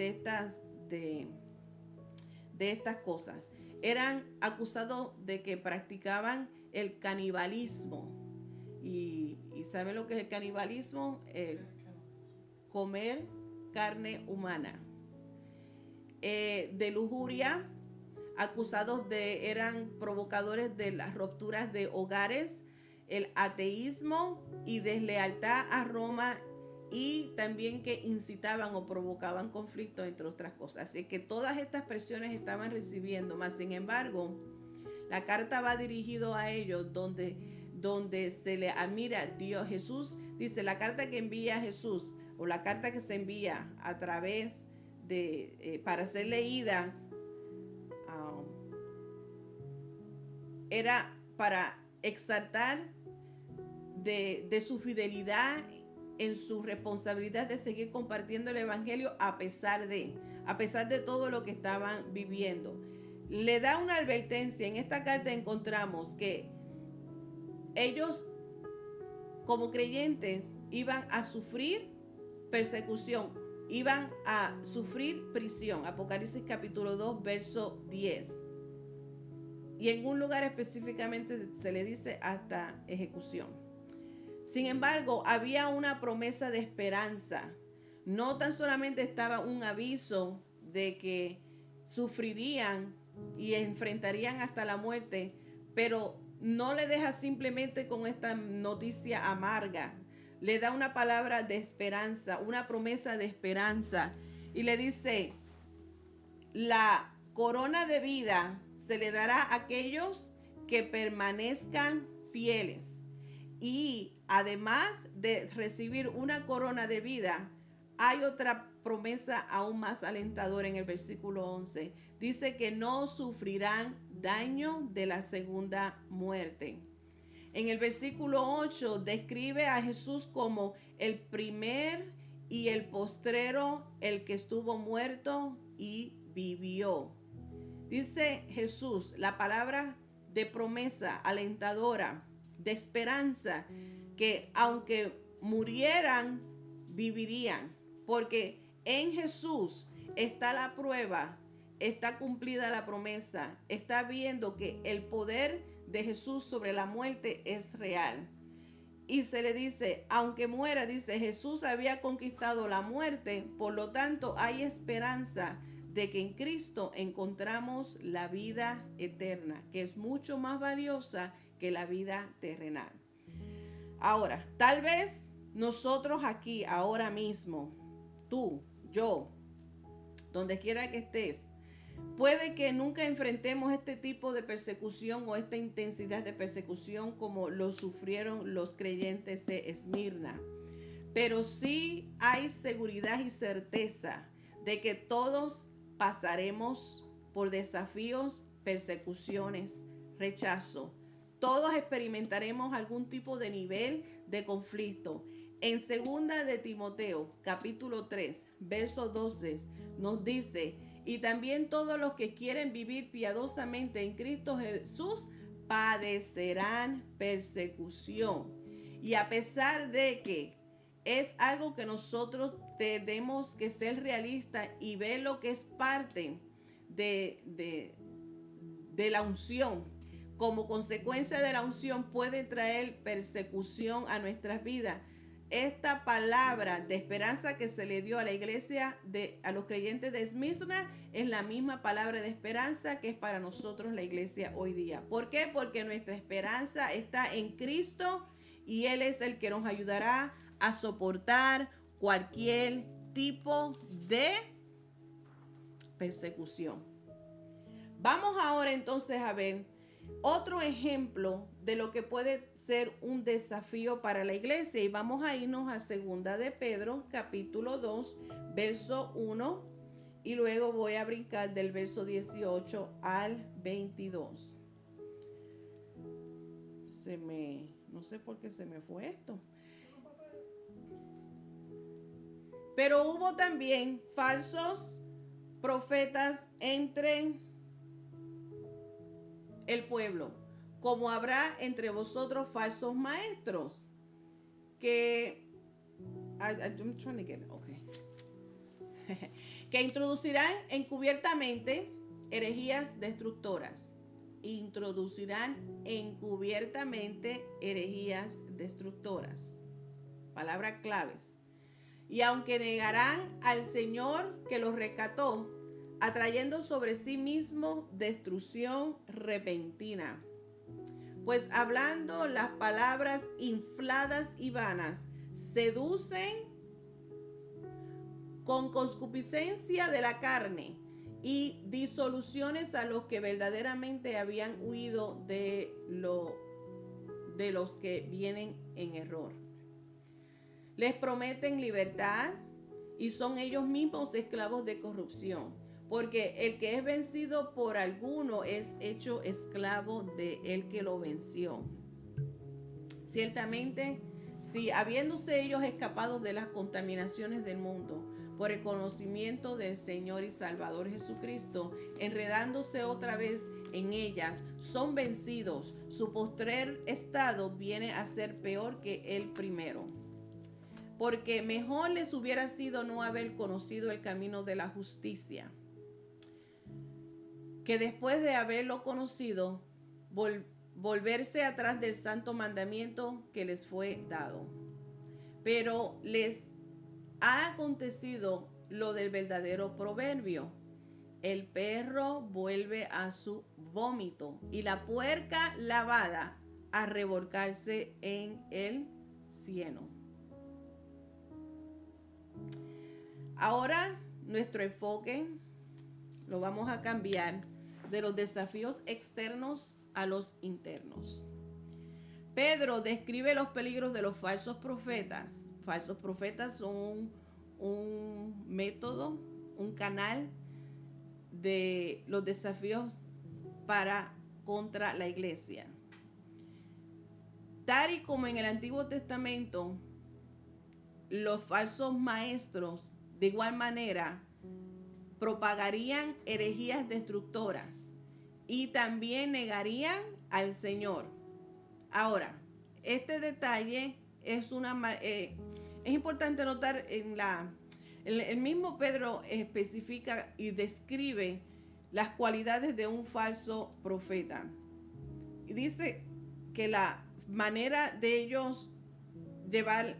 estas cosas. Eran acusados de que practicaban el canibalismo. ¿Y saben lo que es el canibalismo? Comer carne humana. De lujuria, eran provocadores de las rupturas de hogares, el ateísmo y deslealtad a Roma, y también que incitaban o provocaban conflictos, entre otras cosas. Así que todas estas presiones estaban recibiendo, mas sin embargo, la carta va dirigido a ellos donde se le admira a Dios. Jesús dice, la carta que envía Jesús, o la carta que se envía a través de, para ser leídas, era para exaltar de su fidelidad en su responsabilidad de seguir compartiendo el evangelio a pesar de todo lo que estaban viviendo. Le da una advertencia. En esta carta encontramos que ellos, como creyentes, iban a sufrir persecución, iban a sufrir prisión. Apocalipsis capítulo 2, verso 10. Y en un lugar específicamente se le dice hasta ejecución. Sin embargo, había una promesa de esperanza. No tan solamente estaba un aviso de que sufrirían y enfrentarían hasta la muerte, pero no le deja simplemente con esta noticia amarga. Le da una palabra de esperanza, una promesa de esperanza. Y le dice, la corona de vida se le dará a aquellos que permanezcan fieles. Y además de recibir una corona de vida, hay otra promesa aún más alentadora en el versículo 11. Dice que no sufrirán daño de la segunda muerte. En el versículo 8 describe a Jesús como el primer y el postrero, el que estuvo muerto y vivió. Dice Jesús, la palabra de promesa alentadora, de esperanza, que aunque murieran, vivirían, porque en Jesús está la prueba, está cumplida la promesa, está viendo que el poder de Jesús sobre la muerte es real. Y se le dice, aunque muera, dice, Jesús había conquistado la muerte, por lo tanto hay esperanza de que en Cristo encontramos la vida eterna, que es mucho más valiosa que la vida terrenal. Ahora, tal vez nosotros aquí, ahora mismo, tú, yo, donde quiera que estés, puede que nunca enfrentemos este tipo de persecución o esta intensidad de persecución como lo sufrieron los creyentes de Esmirna. Pero sí hay seguridad y certeza de que todos pasaremos por desafíos, persecuciones, rechazo. Todos experimentaremos algún tipo de nivel de conflicto. En 2 de Timoteo, capítulo 3, verso 12, nos dice, y también todos los que quieren vivir piadosamente en Cristo Jesús padecerán persecución. Y a pesar de que es algo que nosotros tenemos que ser realistas y ver lo que es parte de la unción, como consecuencia de la unción puede traer persecución a nuestras vidas. Esta palabra de esperanza que se le dio a la iglesia, a los creyentes de Esmirna, es la misma palabra de esperanza que es para nosotros la iglesia hoy día. ¿Por qué? Porque nuestra esperanza está en Cristo y Él es el que nos ayudará a soportar cualquier tipo de persecución. Vamos ahora entonces a ver otro ejemplo de lo que puede ser un desafío para la iglesia, y vamos a irnos a 2 de Pedro, capítulo 2, verso 1, y luego voy a brincar del verso 18 al 22. No sé por qué se me fue esto. Pero hubo también falsos profetas entre el pueblo, como habrá entre vosotros falsos maestros que que introducirán encubiertamente herejías destructoras. Introducirán encubiertamente herejías destructoras. Palabras claves. y aunque negarán al Señor que los rescató, atrayendo sobre sí mismo destrucción repentina. Pues hablando las palabras infladas y vanas, seducen con concupiscencia de la carne y disoluciones a los que verdaderamente habían huido de los que vienen en error. Les prometen libertad y son ellos mismos esclavos de corrupción, porque el que es vencido por alguno es hecho esclavo de el que lo venció. Ciertamente, si habiéndose ellos escapado de las contaminaciones del mundo por el conocimiento del Señor y Salvador Jesucristo, enredándose otra vez en ellas, son vencidos, su postrer estado viene a ser peor que el primero. Porque mejor les hubiera sido no haber conocido el camino de la justicia, que después de haberlo conocido, volverse atrás del santo mandamiento que les fue dado. Pero les ha acontecido lo del verdadero proverbio: el perro vuelve a su vómito y la puerca lavada a revolcarse en el cieno. Ahora nuestro enfoque lo vamos a cambiar de los desafíos externos a los internos. Pedro describe los peligros de los falsos profetas. Falsos profetas son un método, un canal de los desafíos contra la iglesia. Tal y como en el Antiguo Testamento, los falsos maestros de igual manera propagarían herejías destructoras y también negarían al Señor. Ahora, este detalle es importante notar el mismo Pedro especifica y describe las cualidades de un falso profeta. Y dice que la manera de ellos llevar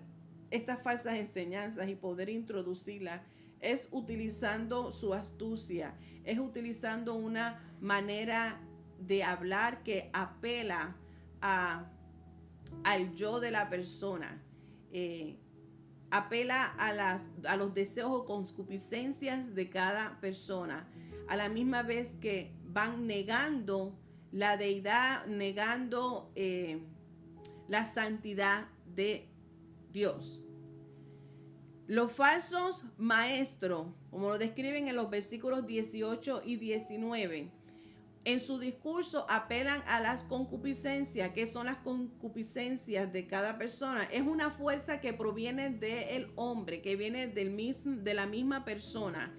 estas falsas enseñanzas y poder introducirlas es utilizando su astucia, es utilizando una manera de hablar que apela al yo de la persona, apela a los deseos o concupiscencias de cada persona, a la misma vez que van negando la deidad, negando la santidad de Dios. Los falsos maestros, como lo describen en los versículos 18 y 19, en su discurso apelan a las concupiscencias. ¿Qué son las concupiscencias de cada persona? Es una fuerza que proviene del hombre, que viene de la misma persona.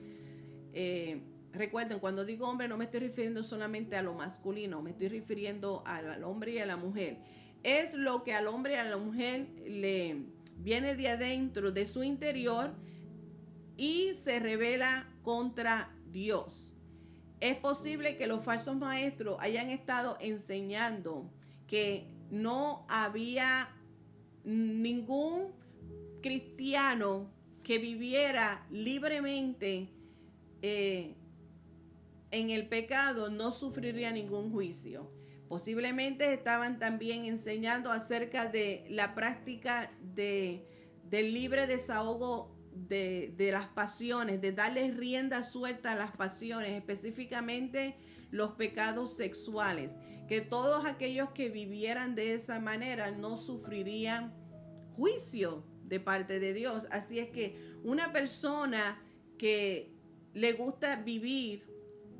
Recuerden, cuando digo hombre no me estoy refiriendo solamente a lo masculino, me estoy refiriendo al hombre y a la mujer. Es lo que al hombre y a la mujer le viene de adentro, de su interior, y se revela contra Dios. Es posible que los falsos maestros hayan estado enseñando que no había ningún cristiano que viviera libremente en el pecado, no sufriría ningún juicio. Posiblemente estaban también enseñando acerca de la práctica del libre desahogo de las pasiones, de darles rienda suelta a las pasiones, específicamente los pecados sexuales, que todos aquellos que vivieran de esa manera no sufrirían juicio de parte de Dios. Así es que una persona que le gusta vivir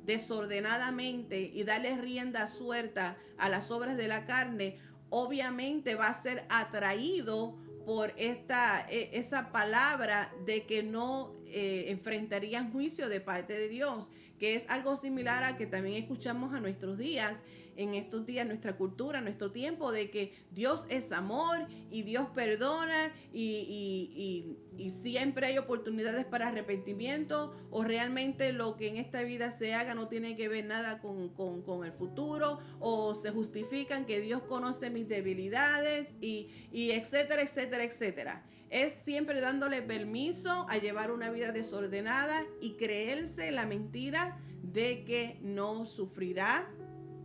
desordenadamente y darle rienda suelta a las obras de la carne, obviamente va a ser atraído por esa palabra de que no enfrentarían juicio de parte de Dios, que es algo similar a que también escuchamos a nuestros días, en estos días, nuestra cultura, nuestro tiempo, de que Dios es amor y Dios perdona y siempre hay oportunidades para arrepentimiento, o realmente lo que en esta vida se haga no tiene que ver nada con el futuro, o se justifican que Dios conoce mis debilidades y etcétera, etcétera, etcétera. Es siempre dándole permiso a llevar una vida desordenada y creerse la mentira de que no sufrirá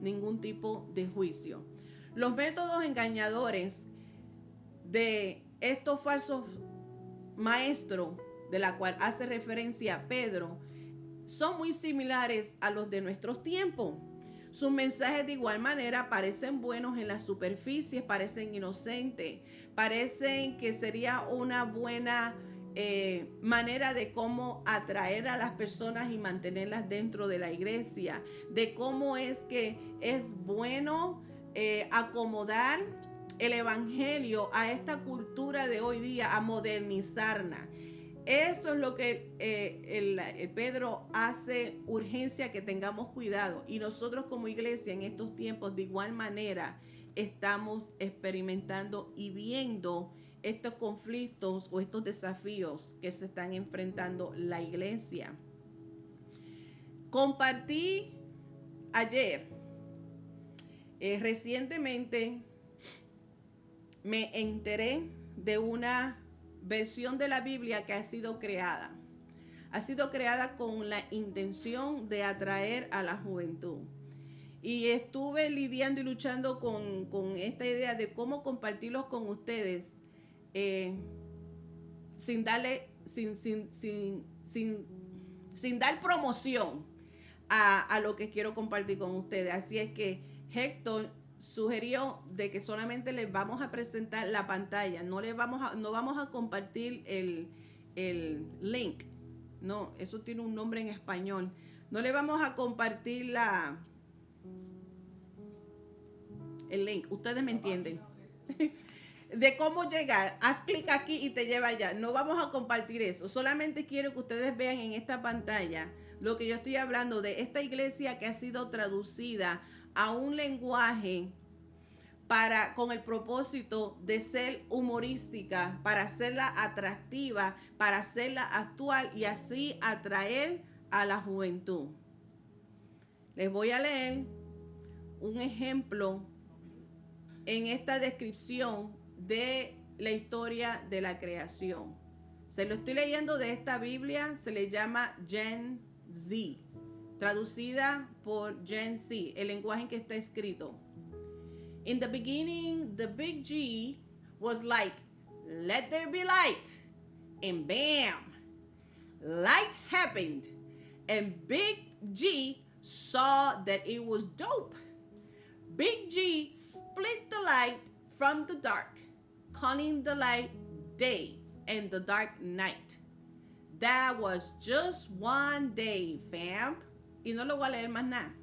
ningún tipo de juicio. Los métodos engañadores de estos falsos maestros, de la cual hace referencia Pedro, son muy similares a los de nuestros tiempos. Sus mensajes de igual manera parecen buenos en la superficie, parecen inocentes, parecen que sería una buena manera de cómo atraer a las personas y mantenerlas dentro de la iglesia, de cómo es que es bueno acomodar el evangelio a esta cultura de hoy día, a modernizarla. Esto es lo que Pedro hace urgencia que tengamos cuidado. Y nosotros como iglesia en estos tiempos de igual manera estamos experimentando y viendo estos conflictos o estos desafíos que se están enfrentando la iglesia. Compartí ayer, recientemente me enteré de una versión de la Biblia que ha sido creada. Ha sido creada con la intención de atraer a la juventud. Y estuve lidiando y luchando con esta idea de cómo compartirlos con ustedes sin dar promoción a lo que quiero compartir con ustedes. Así es que Héctor sugirió de que solamente les vamos a presentar la pantalla, no vamos a compartir el link. No, eso tiene un nombre en español. No le vamos a compartir el link. Ustedes me entienden. De cómo llegar. Haz clic aquí y te lleva allá. No vamos a compartir eso. Solamente quiero que ustedes vean en esta pantalla lo que yo estoy hablando de esta iglesia que ha sido traducida a un lenguaje con el propósito de ser humorística, para hacerla atractiva, para hacerla actual y así atraer a la juventud. Les voy a leer un ejemplo en esta descripción de la historia de la creación. Se lo estoy leyendo de esta Biblia, se le llama Gen Z, traducida por Gen Z, el lenguaje en que está escrito. In the beginning, the big G was like, let there be light. And bam, light happened. And Big G saw that it was dope. Big G split the light from the dark, calling the light day and the dark night. That was just one day, fam. Y no lo voy a leer más nada.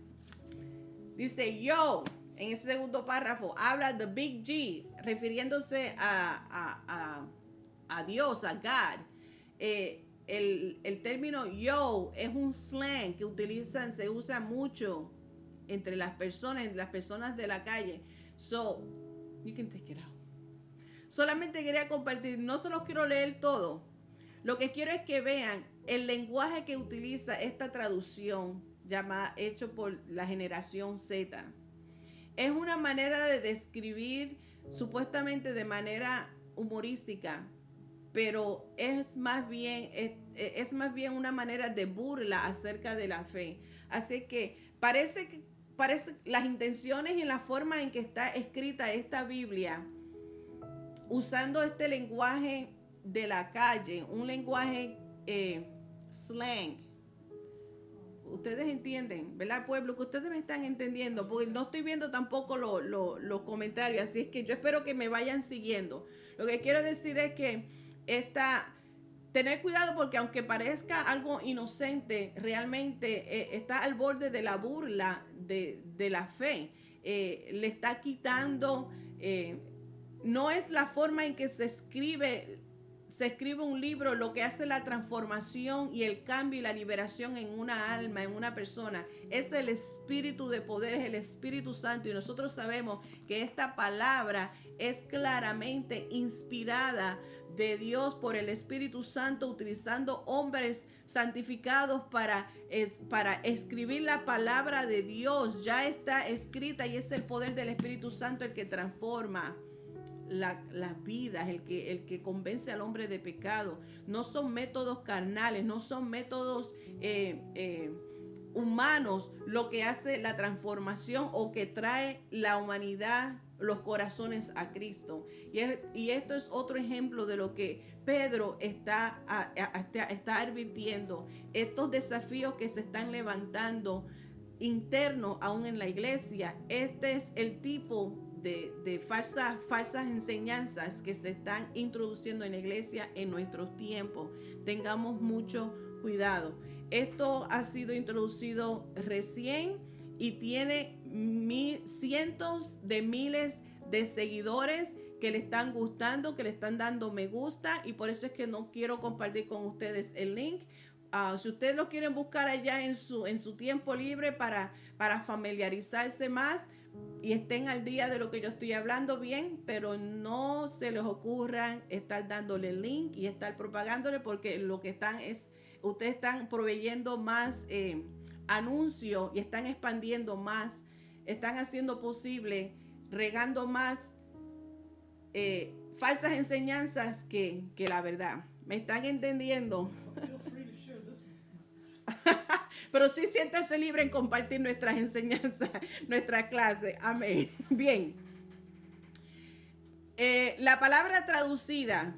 Dice, yo, en ese segundo párrafo, habla de Big G, refiriéndose a Dios, a God. El término yo es un slang que se usa mucho entre las personas de la calle. So, you can take it out. Solamente quería compartir, no se los quiero leer todo. Lo que quiero es que vean el lenguaje que utiliza esta traducción hecho por la generación Z. Es una manera de describir supuestamente de manera humorística, pero es más bien una manera de burla acerca de la fe. Así que parece las intenciones y la forma en que está escrita esta Biblia, usando este lenguaje de la calle, un lenguaje slang. Ustedes entienden, ¿verdad, pueblo? Que ustedes me están entendiendo, porque no estoy viendo tampoco los comentarios, así es que yo espero que me vayan siguiendo. Lo que quiero decir es que tener cuidado, porque aunque parezca algo inocente, realmente está al borde de la burla de la fe. Le está quitando, no es la forma en que se escribe un libro lo que hace la transformación y el cambio y la liberación en una alma, en una persona. Es el espíritu de poder, es el Espíritu Santo. Y nosotros sabemos que esta palabra es claramente inspirada de Dios por el Espíritu Santo, utilizando hombres santificados para escribir la palabra de Dios. Ya está escrita y es el poder del Espíritu Santo el que transforma las vidas, el que convence al hombre de pecado. No son métodos carnales, no son métodos humanos lo que hace la transformación o que trae la humanidad, los corazones a Cristo. Y esto es otro ejemplo de lo que Pedro está advirtiendo. Estos desafíos que se están levantando internos aún en la iglesia, este es el tipo de falsas enseñanzas que se están introduciendo en la iglesia en nuestros tiempos. Tengamos mucho cuidado. Esto ha sido introducido recién y tiene cientos de miles de seguidores que le están gustando, que le están dando me gusta, y por eso es que no quiero compartir con ustedes el link. Si ustedes lo quieren buscar allá en su tiempo libre para familiarizarse más y estén al día de lo que yo estoy hablando, bien, pero no se les ocurran estar dándole el link y estar propagándole, porque lo que están es, ustedes están proveyendo más anuncios y están expandiendo más, están haciendo posible, regando más falsas enseñanzas que la verdad. ¿Me están entendiendo? Feel free to share this message. Pero sí siéntase libre en compartir nuestras enseñanzas, nuestra clase. Amén. Bien. La palabra traducida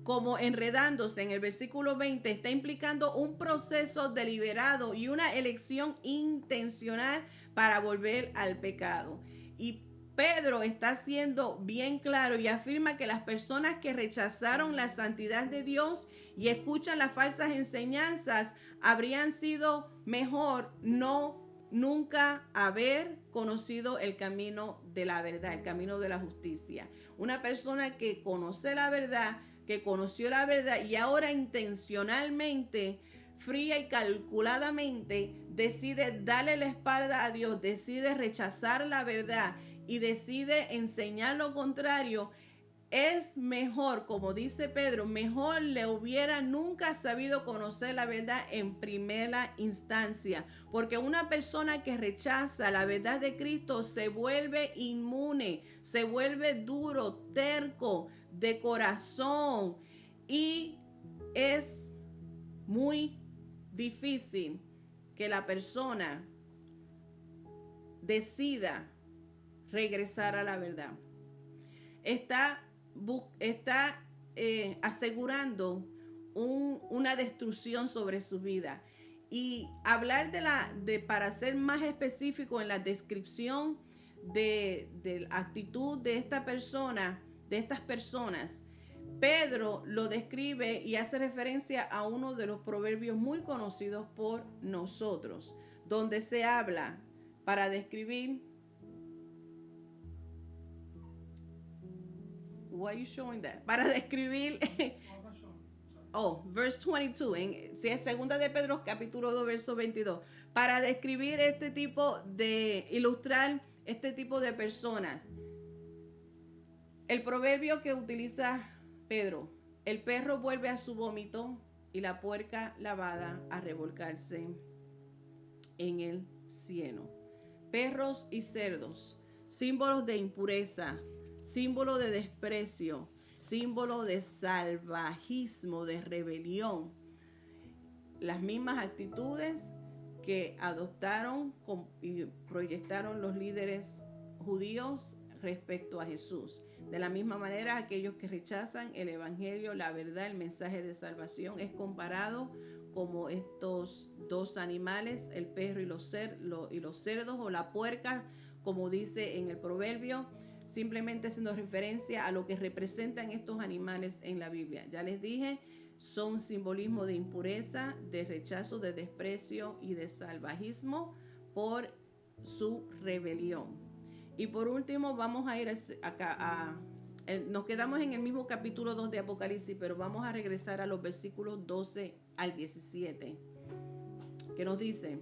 como enredándose en el versículo 20 está implicando un proceso deliberado y una elección intencional para volver al pecado. Y Pedro está siendo bien claro y afirma que las personas que rechazaron la santidad de Dios y escuchan las falsas enseñanzas habrían sido mejor nunca haber conocido el camino de la verdad, el camino de la justicia. Una persona que conoce la verdad, que conoció la verdad y ahora intencionalmente, fría y calculadamente decide darle la espalda a Dios, decide rechazar la verdad y decide enseñar lo contrario, es mejor, como dice Pedro, mejor le hubiera nunca sabido conocer la verdad en primera instancia, porque una persona que rechaza la verdad de Cristo se vuelve inmune, se vuelve duro, terco, de corazón, y es muy difícil que la persona decida regresar a la verdad. Está asegurando una destrucción sobre su vida. Y hablar para ser más específico en la descripción de la actitud de esta persona, de estas personas, Pedro lo describe y hace referencia a uno de los proverbios muy conocidos por nosotros, donde se habla para describir. Why are you showing that? Para describir. Verse 22. Si es segunda de Pedro, capítulo 2, verso 22. Para describir este tipo ilustrar este tipo de personas. El proverbio que utiliza Pedro: el perro vuelve a su vómito y la puerca lavada a revolcarse en el cieno. Perros y cerdos, símbolos de impureza, símbolo de desprecio, símbolo de salvajismo, de rebelión. Las mismas actitudes que adoptaron y proyectaron los líderes judíos respecto a Jesús. De la misma manera, aquellos que rechazan el evangelio, la verdad, el mensaje de salvación, es comparado como estos dos animales, el perro y los cerdos, o la puerca, como dice en el proverbio, simplemente haciendo referencia a lo que representan estos animales en la Biblia. Ya les dije, son simbolismo de impureza, de rechazo, de desprecio y de salvajismo por su rebelión. Y por último vamos a ir acá nos quedamos en el mismo capítulo 2 de Apocalipsis, pero vamos a regresar a los versículos 12 al 17, que nos dice: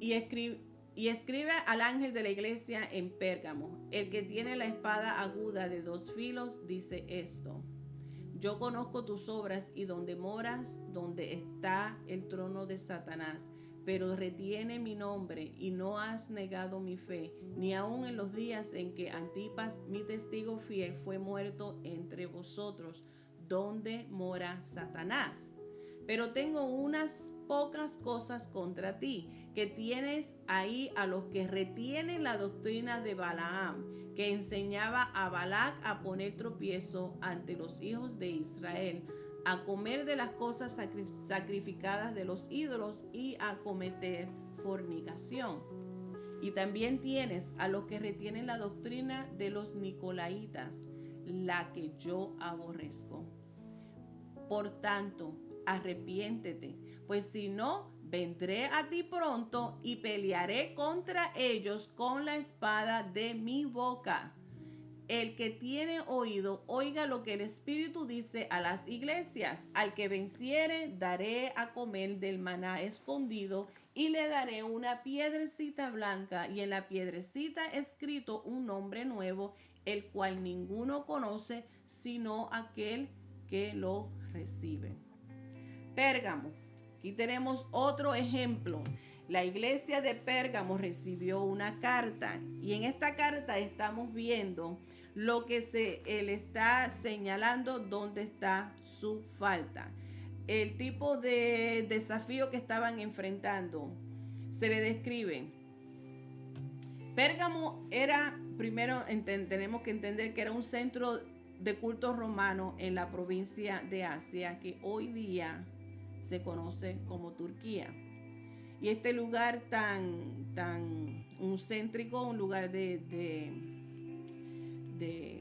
y escribe al ángel de la iglesia en Pérgamo, el que tiene la espada aguda de 2 filos, dice esto: yo conozco tus obras y donde moras, donde está el trono de Satanás, pero retiene mi nombre y no has negado mi fe, ni aun en los días en que Antipas, mi testigo fiel, fue muerto entre vosotros, donde mora Satanás. Pero tengo unas pocas cosas contra ti, que tienes ahí a los que retienen la doctrina de Balaam, que enseñaba a Balac a poner tropiezo ante los hijos de Israel, a comer de las cosas sacrificadas de los ídolos y a cometer fornicación. Y también tienes a los que retienen la doctrina de los nicolaitas, la que yo aborrezco. Por tanto, arrepiéntete, pues si no, vendré a ti pronto y pelearé contra ellos con la espada de mi boca. El que tiene oído, oiga lo que el Espíritu dice a las iglesias. Al que venciere, daré a comer del maná escondido y le daré una piedrecita blanca y en la piedrecita escrito un nombre nuevo, el cual ninguno conoce sino aquel que lo recibe. Pérgamo. Aquí tenemos otro ejemplo. La iglesia de Pérgamo recibió una carta y en esta carta estamos viendo lo que él está señalando dónde está su falta. El tipo de desafío que estaban enfrentando se le describe. Pérgamo era, primero tenemos que entender que era un centro de culto romano en la provincia de Asia que hoy día se conoce como Turquía. Y este lugar tan céntrico, un lugar de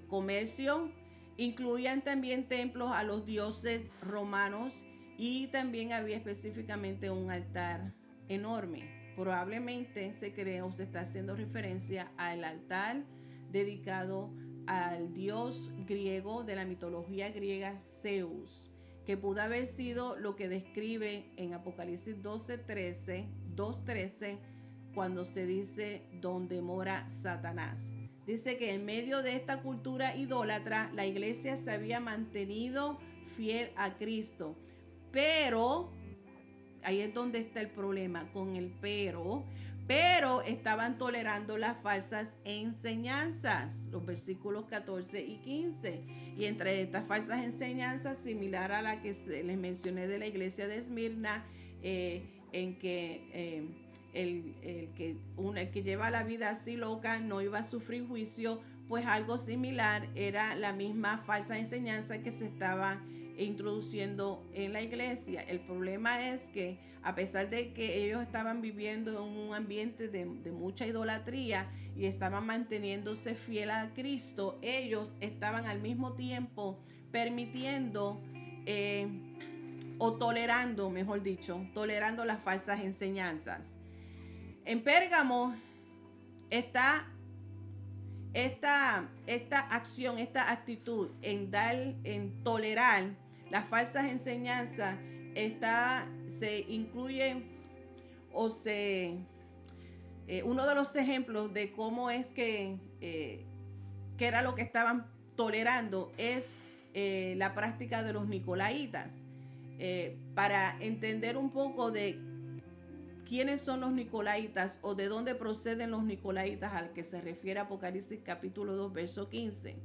comercio, incluían también templos a los dioses romanos y también había específicamente un altar enorme. Probablemente se cree o se está haciendo referencia al altar dedicado al dios griego de la mitología griega Zeus, que pudo haber sido lo que describe en Apocalipsis 2:13, cuando se dice donde mora Satanás. Dice que en medio de esta cultura idólatra, la iglesia se había mantenido fiel a Cristo. Pero, ahí es donde está el problema con el pero estaban tolerando las falsas enseñanzas, los versículos 14 y 15. Y entre estas falsas enseñanzas, similar a la que les mencioné de la iglesia de Esmirna, en que el que lleva la vida así loca no iba a sufrir juicio, pues algo similar era la misma falsa enseñanza que se estaba introduciendo en la iglesia. El problema es que a pesar de que ellos estaban viviendo en un ambiente de mucha idolatría y estaban manteniéndose fiel a Cristo, ellos estaban al mismo tiempo permitiendo o tolerando, mejor dicho, tolerando las falsas enseñanzas. En Pérgamo está esta acción, esta actitud en tolerar las falsas enseñanzas, se incluye uno de los ejemplos de cómo es que era lo que estaban tolerando es la práctica de los nicolaitas. Para entender un poco de quiénes son los nicolaitas o de dónde proceden los nicolaitas al que se refiere Apocalipsis capítulo 2, verso 15.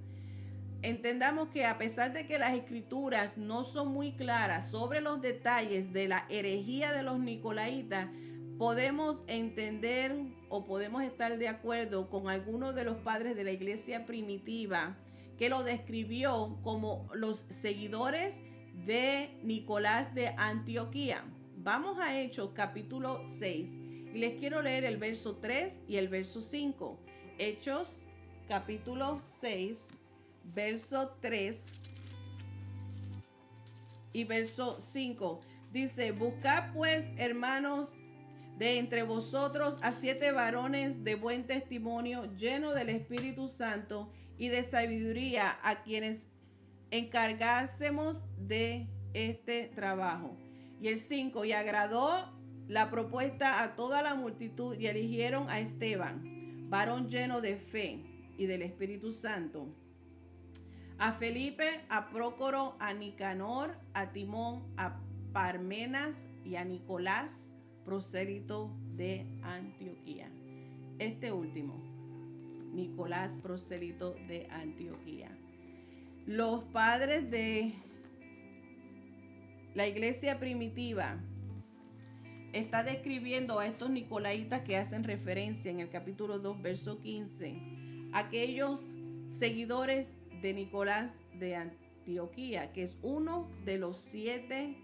Entendamos que a pesar de que las escrituras no son muy claras sobre los detalles de la herejía de los nicolaitas, podemos entender o podemos estar de acuerdo con algunos de los padres de la iglesia primitiva que lo describió como los seguidores de Nicolás de Antioquía. Vamos a Hechos capítulo 6 y les quiero leer el verso 3 y el verso 5. Hechos capítulo 6, verso 3 y verso 5. Dice: buscad pues, hermanos, de entre vosotros a 7 varones de buen testimonio, llenos del Espíritu Santo y de sabiduría, a quienes encargásemos de este trabajo. Y el 5, y agradó la propuesta a toda la multitud y eligieron a Esteban, varón lleno de fe y del Espíritu Santo, a Felipe, a Prócoro, a Nicanor, a Timón, a Parmenas y a Nicolás, prosélito de Antioquía. Este último, Nicolás, prosélito de Antioquía. Los padres de la iglesia primitiva está describiendo a estos nicolaitas que hacen referencia en el capítulo 2, verso 15. Aquellos seguidores de Nicolás de Antioquía, que es uno de los 7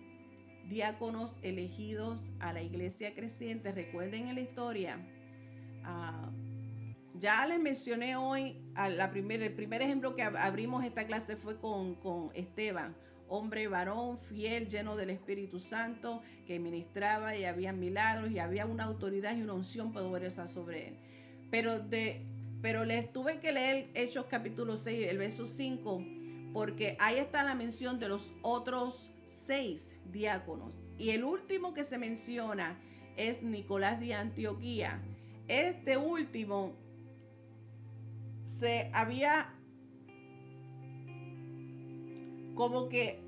diáconos elegidos a la iglesia creciente. Recuerden en la historia, ya les mencioné hoy, el primer ejemplo que abrimos esta clase fue con Esteban, hombre varón, fiel, lleno del Espíritu Santo, que ministraba y había milagros y había una autoridad y una unción poderosa sobre él. Pero les tuve que leer Hechos capítulo 6, el verso 5, porque ahí está la mención de los otros 6 diáconos. Y el último que se menciona es Nicolás de Antioquía. Este último se había como que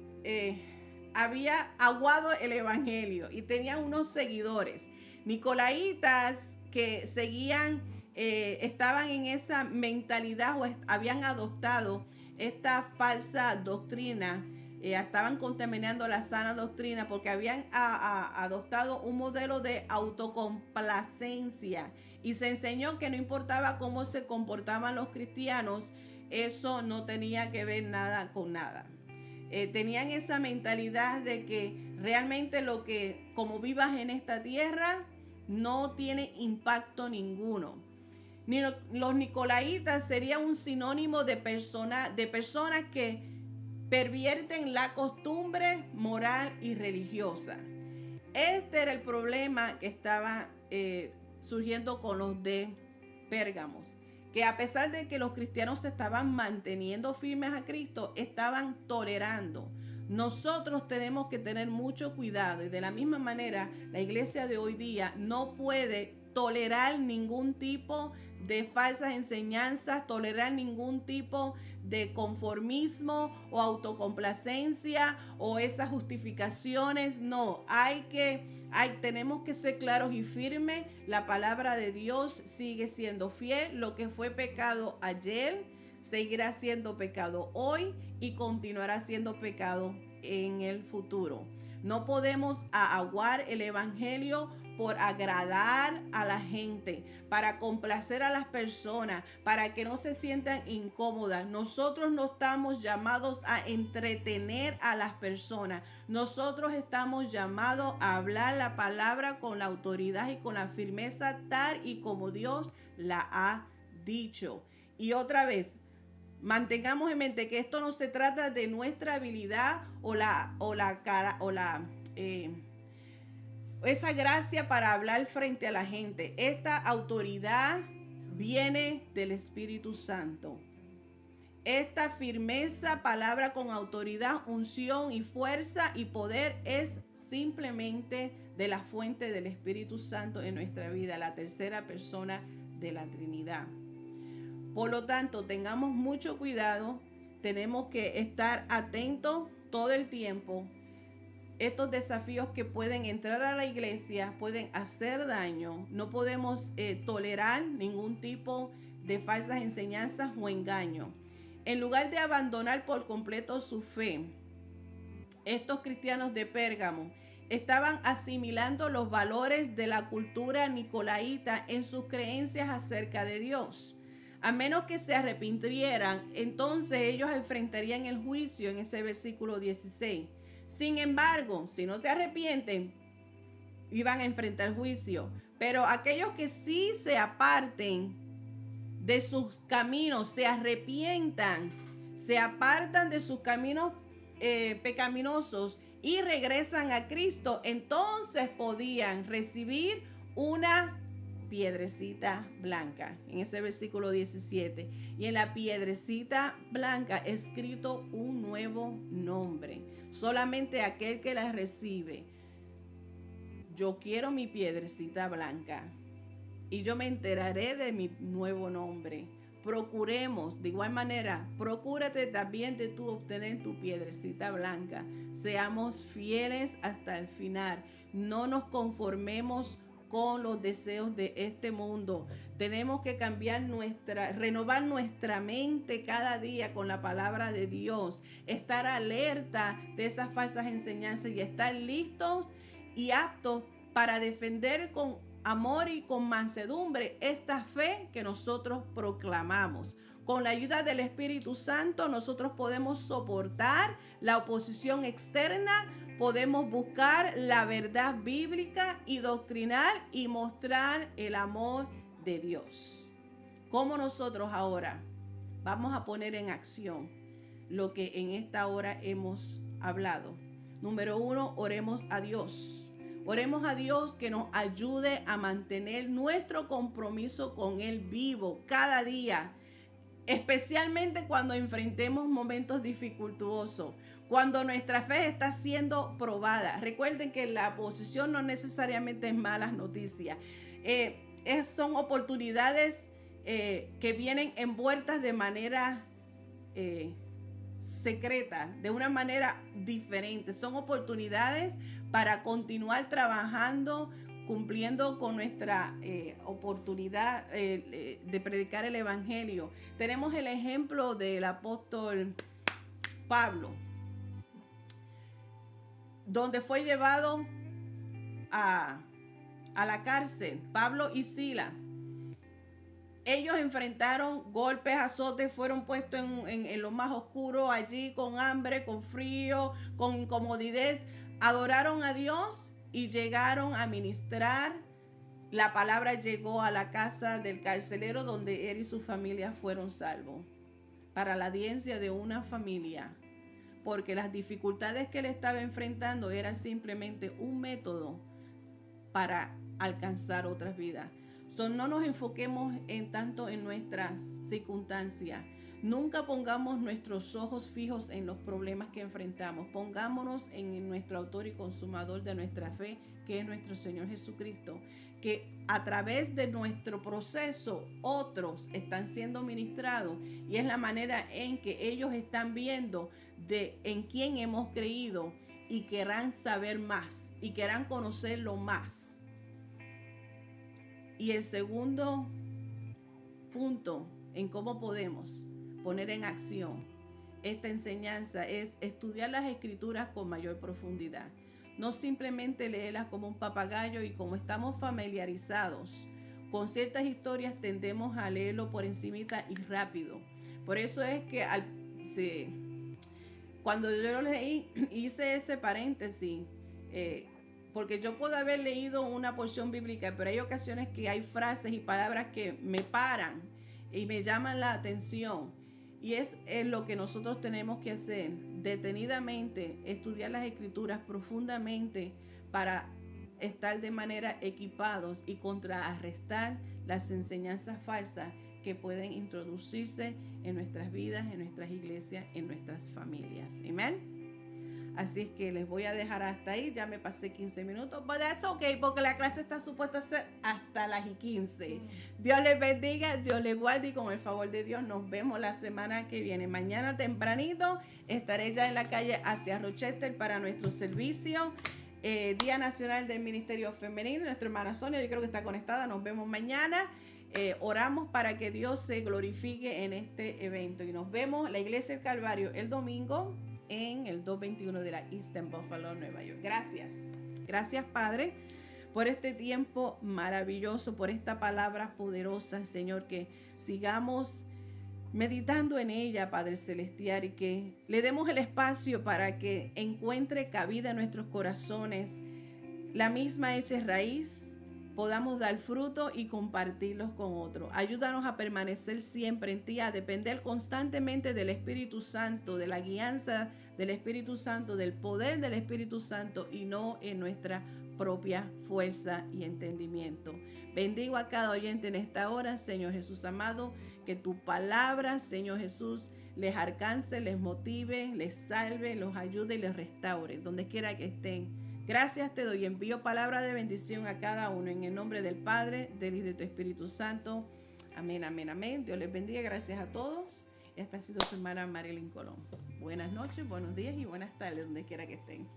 había aguado el evangelio y tenía unos seguidores nicolaitas que seguían, estaban en esa mentalidad o habían adoptado esta falsa doctrina, estaban contaminando la sana doctrina porque habían adoptado un modelo de autocomplacencia y se enseñó que no importaba cómo se comportaban los cristianos, eso no tenía que ver nada con nada. Tenían esa mentalidad de que realmente como vivas en esta tierra no tiene impacto ninguno. Los nicolaitas serían un sinónimo de personas que pervierten la costumbre moral y religiosa. Este era el problema que estaba surgiendo con los de Pérgamos, que a pesar de que los cristianos se estaban manteniendo firmes a Cristo, estaban tolerando. Nosotros tenemos que tener mucho cuidado y de la misma manera la iglesia de hoy día no puede tolerar ningún tipo de falsas enseñanzas, tolerar ningún tipo de conformismo o autocomplacencia o esas justificaciones. No, tenemos que ser claros y firmes. La palabra de Dios sigue siendo fiel. Lo que fue pecado ayer seguirá siendo pecado hoy y continuará siendo pecado en el futuro. No podemos aguar el evangelio por agradar a la gente, para complacer a las personas, para que no se sientan incómodas. Nosotros no estamos llamados a entretener a las personas. Nosotros estamos llamados a hablar la palabra con la autoridad y con la firmeza tal y como Dios la ha dicho. Y otra vez, mantengamos en mente que esto no se trata de nuestra habilidad esa gracia para hablar frente a la gente. Esta autoridad viene del Espíritu Santo. Esta firmeza, palabra con autoridad, unción y fuerza y poder es simplemente de la fuente del Espíritu Santo en nuestra vida, la tercera persona de la Trinidad. Por lo tanto, tengamos mucho cuidado, tenemos que estar atentos todo el tiempo. Estos desafíos que pueden entrar a la iglesia pueden hacer daño. No podemos tolerar ningún tipo de falsas enseñanzas o engaño. En lugar de abandonar por completo su fe, estos cristianos de Pérgamo estaban asimilando los valores de la cultura nicolaíta en sus creencias acerca de Dios. A menos que se arrepintieran, entonces ellos enfrentarían el juicio en ese versículo 16. Sin embargo, si no te arrepienten, iban a enfrentar juicio. Pero aquellos que sí se aparten de sus caminos, se arrepientan, se apartan de sus caminos pecaminosos y regresan a Cristo, entonces podían recibir una piedrecita blanca, en ese versículo 17. Y en la piedrecita blanca escrito un nuevo nombre. Solamente aquel que la recibe. Yo quiero mi piedrecita blanca y yo me enteraré de mi nuevo nombre, procuremos, de igual manera, procúrate también de tú obtener tu piedrecita blanca. Seamos fieles hasta el final. No nos conformemos con los deseos de este mundo. Tenemos que renovar nuestra mente cada día con la palabra de Dios, estar alerta de esas falsas enseñanzas y estar listos y aptos para defender con amor y con mansedumbre esta fe que nosotros proclamamos. Con la ayuda del Espíritu Santo nosotros podemos soportar la oposición externa, podemos buscar la verdad bíblica y doctrinal y mostrar el amor de Dios. ¿Cómo nosotros ahora vamos a poner en acción lo que en esta hora hemos hablado? Número 1, oremos a Dios. Oremos a Dios que nos ayude a mantener nuestro compromiso con Él vivo cada día, especialmente cuando enfrentemos momentos dificultuosos, cuando nuestra fe está siendo probada. Recuerden que la oposición no necesariamente es malas noticias, son oportunidades que vienen envueltas de manera secreta, de una manera diferente. Son oportunidades para continuar trabajando, cumpliendo con nuestra oportunidad de predicar el evangelio. Tenemos el ejemplo del apóstol Pablo, donde fue llevado a la cárcel, Pablo Silas. Ellos enfrentaron golpes, azotes, fueron puestos en lo más oscuro allí, con hambre, con frío, con incomodidad. Adoraron a Dios y llegaron a ministrar. La palabra llegó a la casa del carcelero, donde él y su familia fueron salvos. Para la audiencia de una familia, porque las dificultades que él estaba enfrentando eran simplemente un método para alcanzar otras vidas. No nos enfoquemos tanto en nuestras circunstancias. Nunca pongamos nuestros ojos fijos en los problemas que enfrentamos. Pongámonos en nuestro autor y consumador de nuestra fe, que es nuestro Señor Jesucristo, que a través de nuestro proceso otros están siendo ministrados, y es la manera en que ellos están viendo en quién hemos creído, y querrán saber más y querrán conocerlo más. Y el segundo punto en cómo podemos poner en acción esta enseñanza es estudiar las escrituras con mayor profundidad. No simplemente leerlas como un papagayo, y como estamos familiarizados con ciertas historias tendemos a leerlo por encimita y rápido. Por eso es que cuando yo leí, hice ese paréntesis, porque yo puedo haber leído una porción bíblica, pero hay ocasiones que hay frases y palabras que me paran y me llaman la atención. Y es lo que nosotros tenemos que hacer, detenidamente, estudiar las escrituras profundamente para estar de manera equipados y contrarrestar las enseñanzas falsas que pueden introducirse en nuestras vidas, en nuestras iglesias, en nuestras familias. Amén. Así es que les voy a dejar hasta ahí. Ya me pasé 15 minutos, but that's okay, porque la clase está supuesta a ser hasta las 15. Dios les bendiga, Dios les guarde, y con el favor de Dios nos vemos la semana que viene. Mañana tempranito estaré ya en la calle hacia Rochester para nuestro servicio. Día Nacional del Ministerio Femenino. Nuestra hermana Sonia, yo creo que está conectada. Nos vemos mañana. Oramos para que Dios se glorifique en este evento. Y nos vemos la Iglesia del Calvario el domingo en el 221 de la Eastern Buffalo, Nueva York. Gracias. Gracias, Padre, por este tiempo maravilloso, por esta palabra poderosa, Señor, que sigamos meditando en ella, Padre Celestial, y que le demos el espacio para que encuentre cabida en nuestros corazones, la misma hecha raíz, podamos dar fruto y compartirlos con otros. Ayúdanos a permanecer siempre en ti, a depender constantemente del Espíritu Santo, de la guianza del Espíritu Santo, del poder del Espíritu Santo, y no en nuestra propia fuerza y entendimiento. Bendigo a cada oyente en esta hora, Señor Jesús amado, que tu palabra, Señor Jesús, les alcance, les motive, les salve, los ayude y les restaure, donde quiera que estén. Gracias te doy, envío palabra de bendición a cada uno en el nombre del Padre, del Hijo y de tu Espíritu Santo. Amén, amén, amén. Dios les bendiga. Gracias a todos. Esta ha sido su hermana Marilyn Colón. Buenas noches, buenos días y buenas tardes, donde quiera que estén.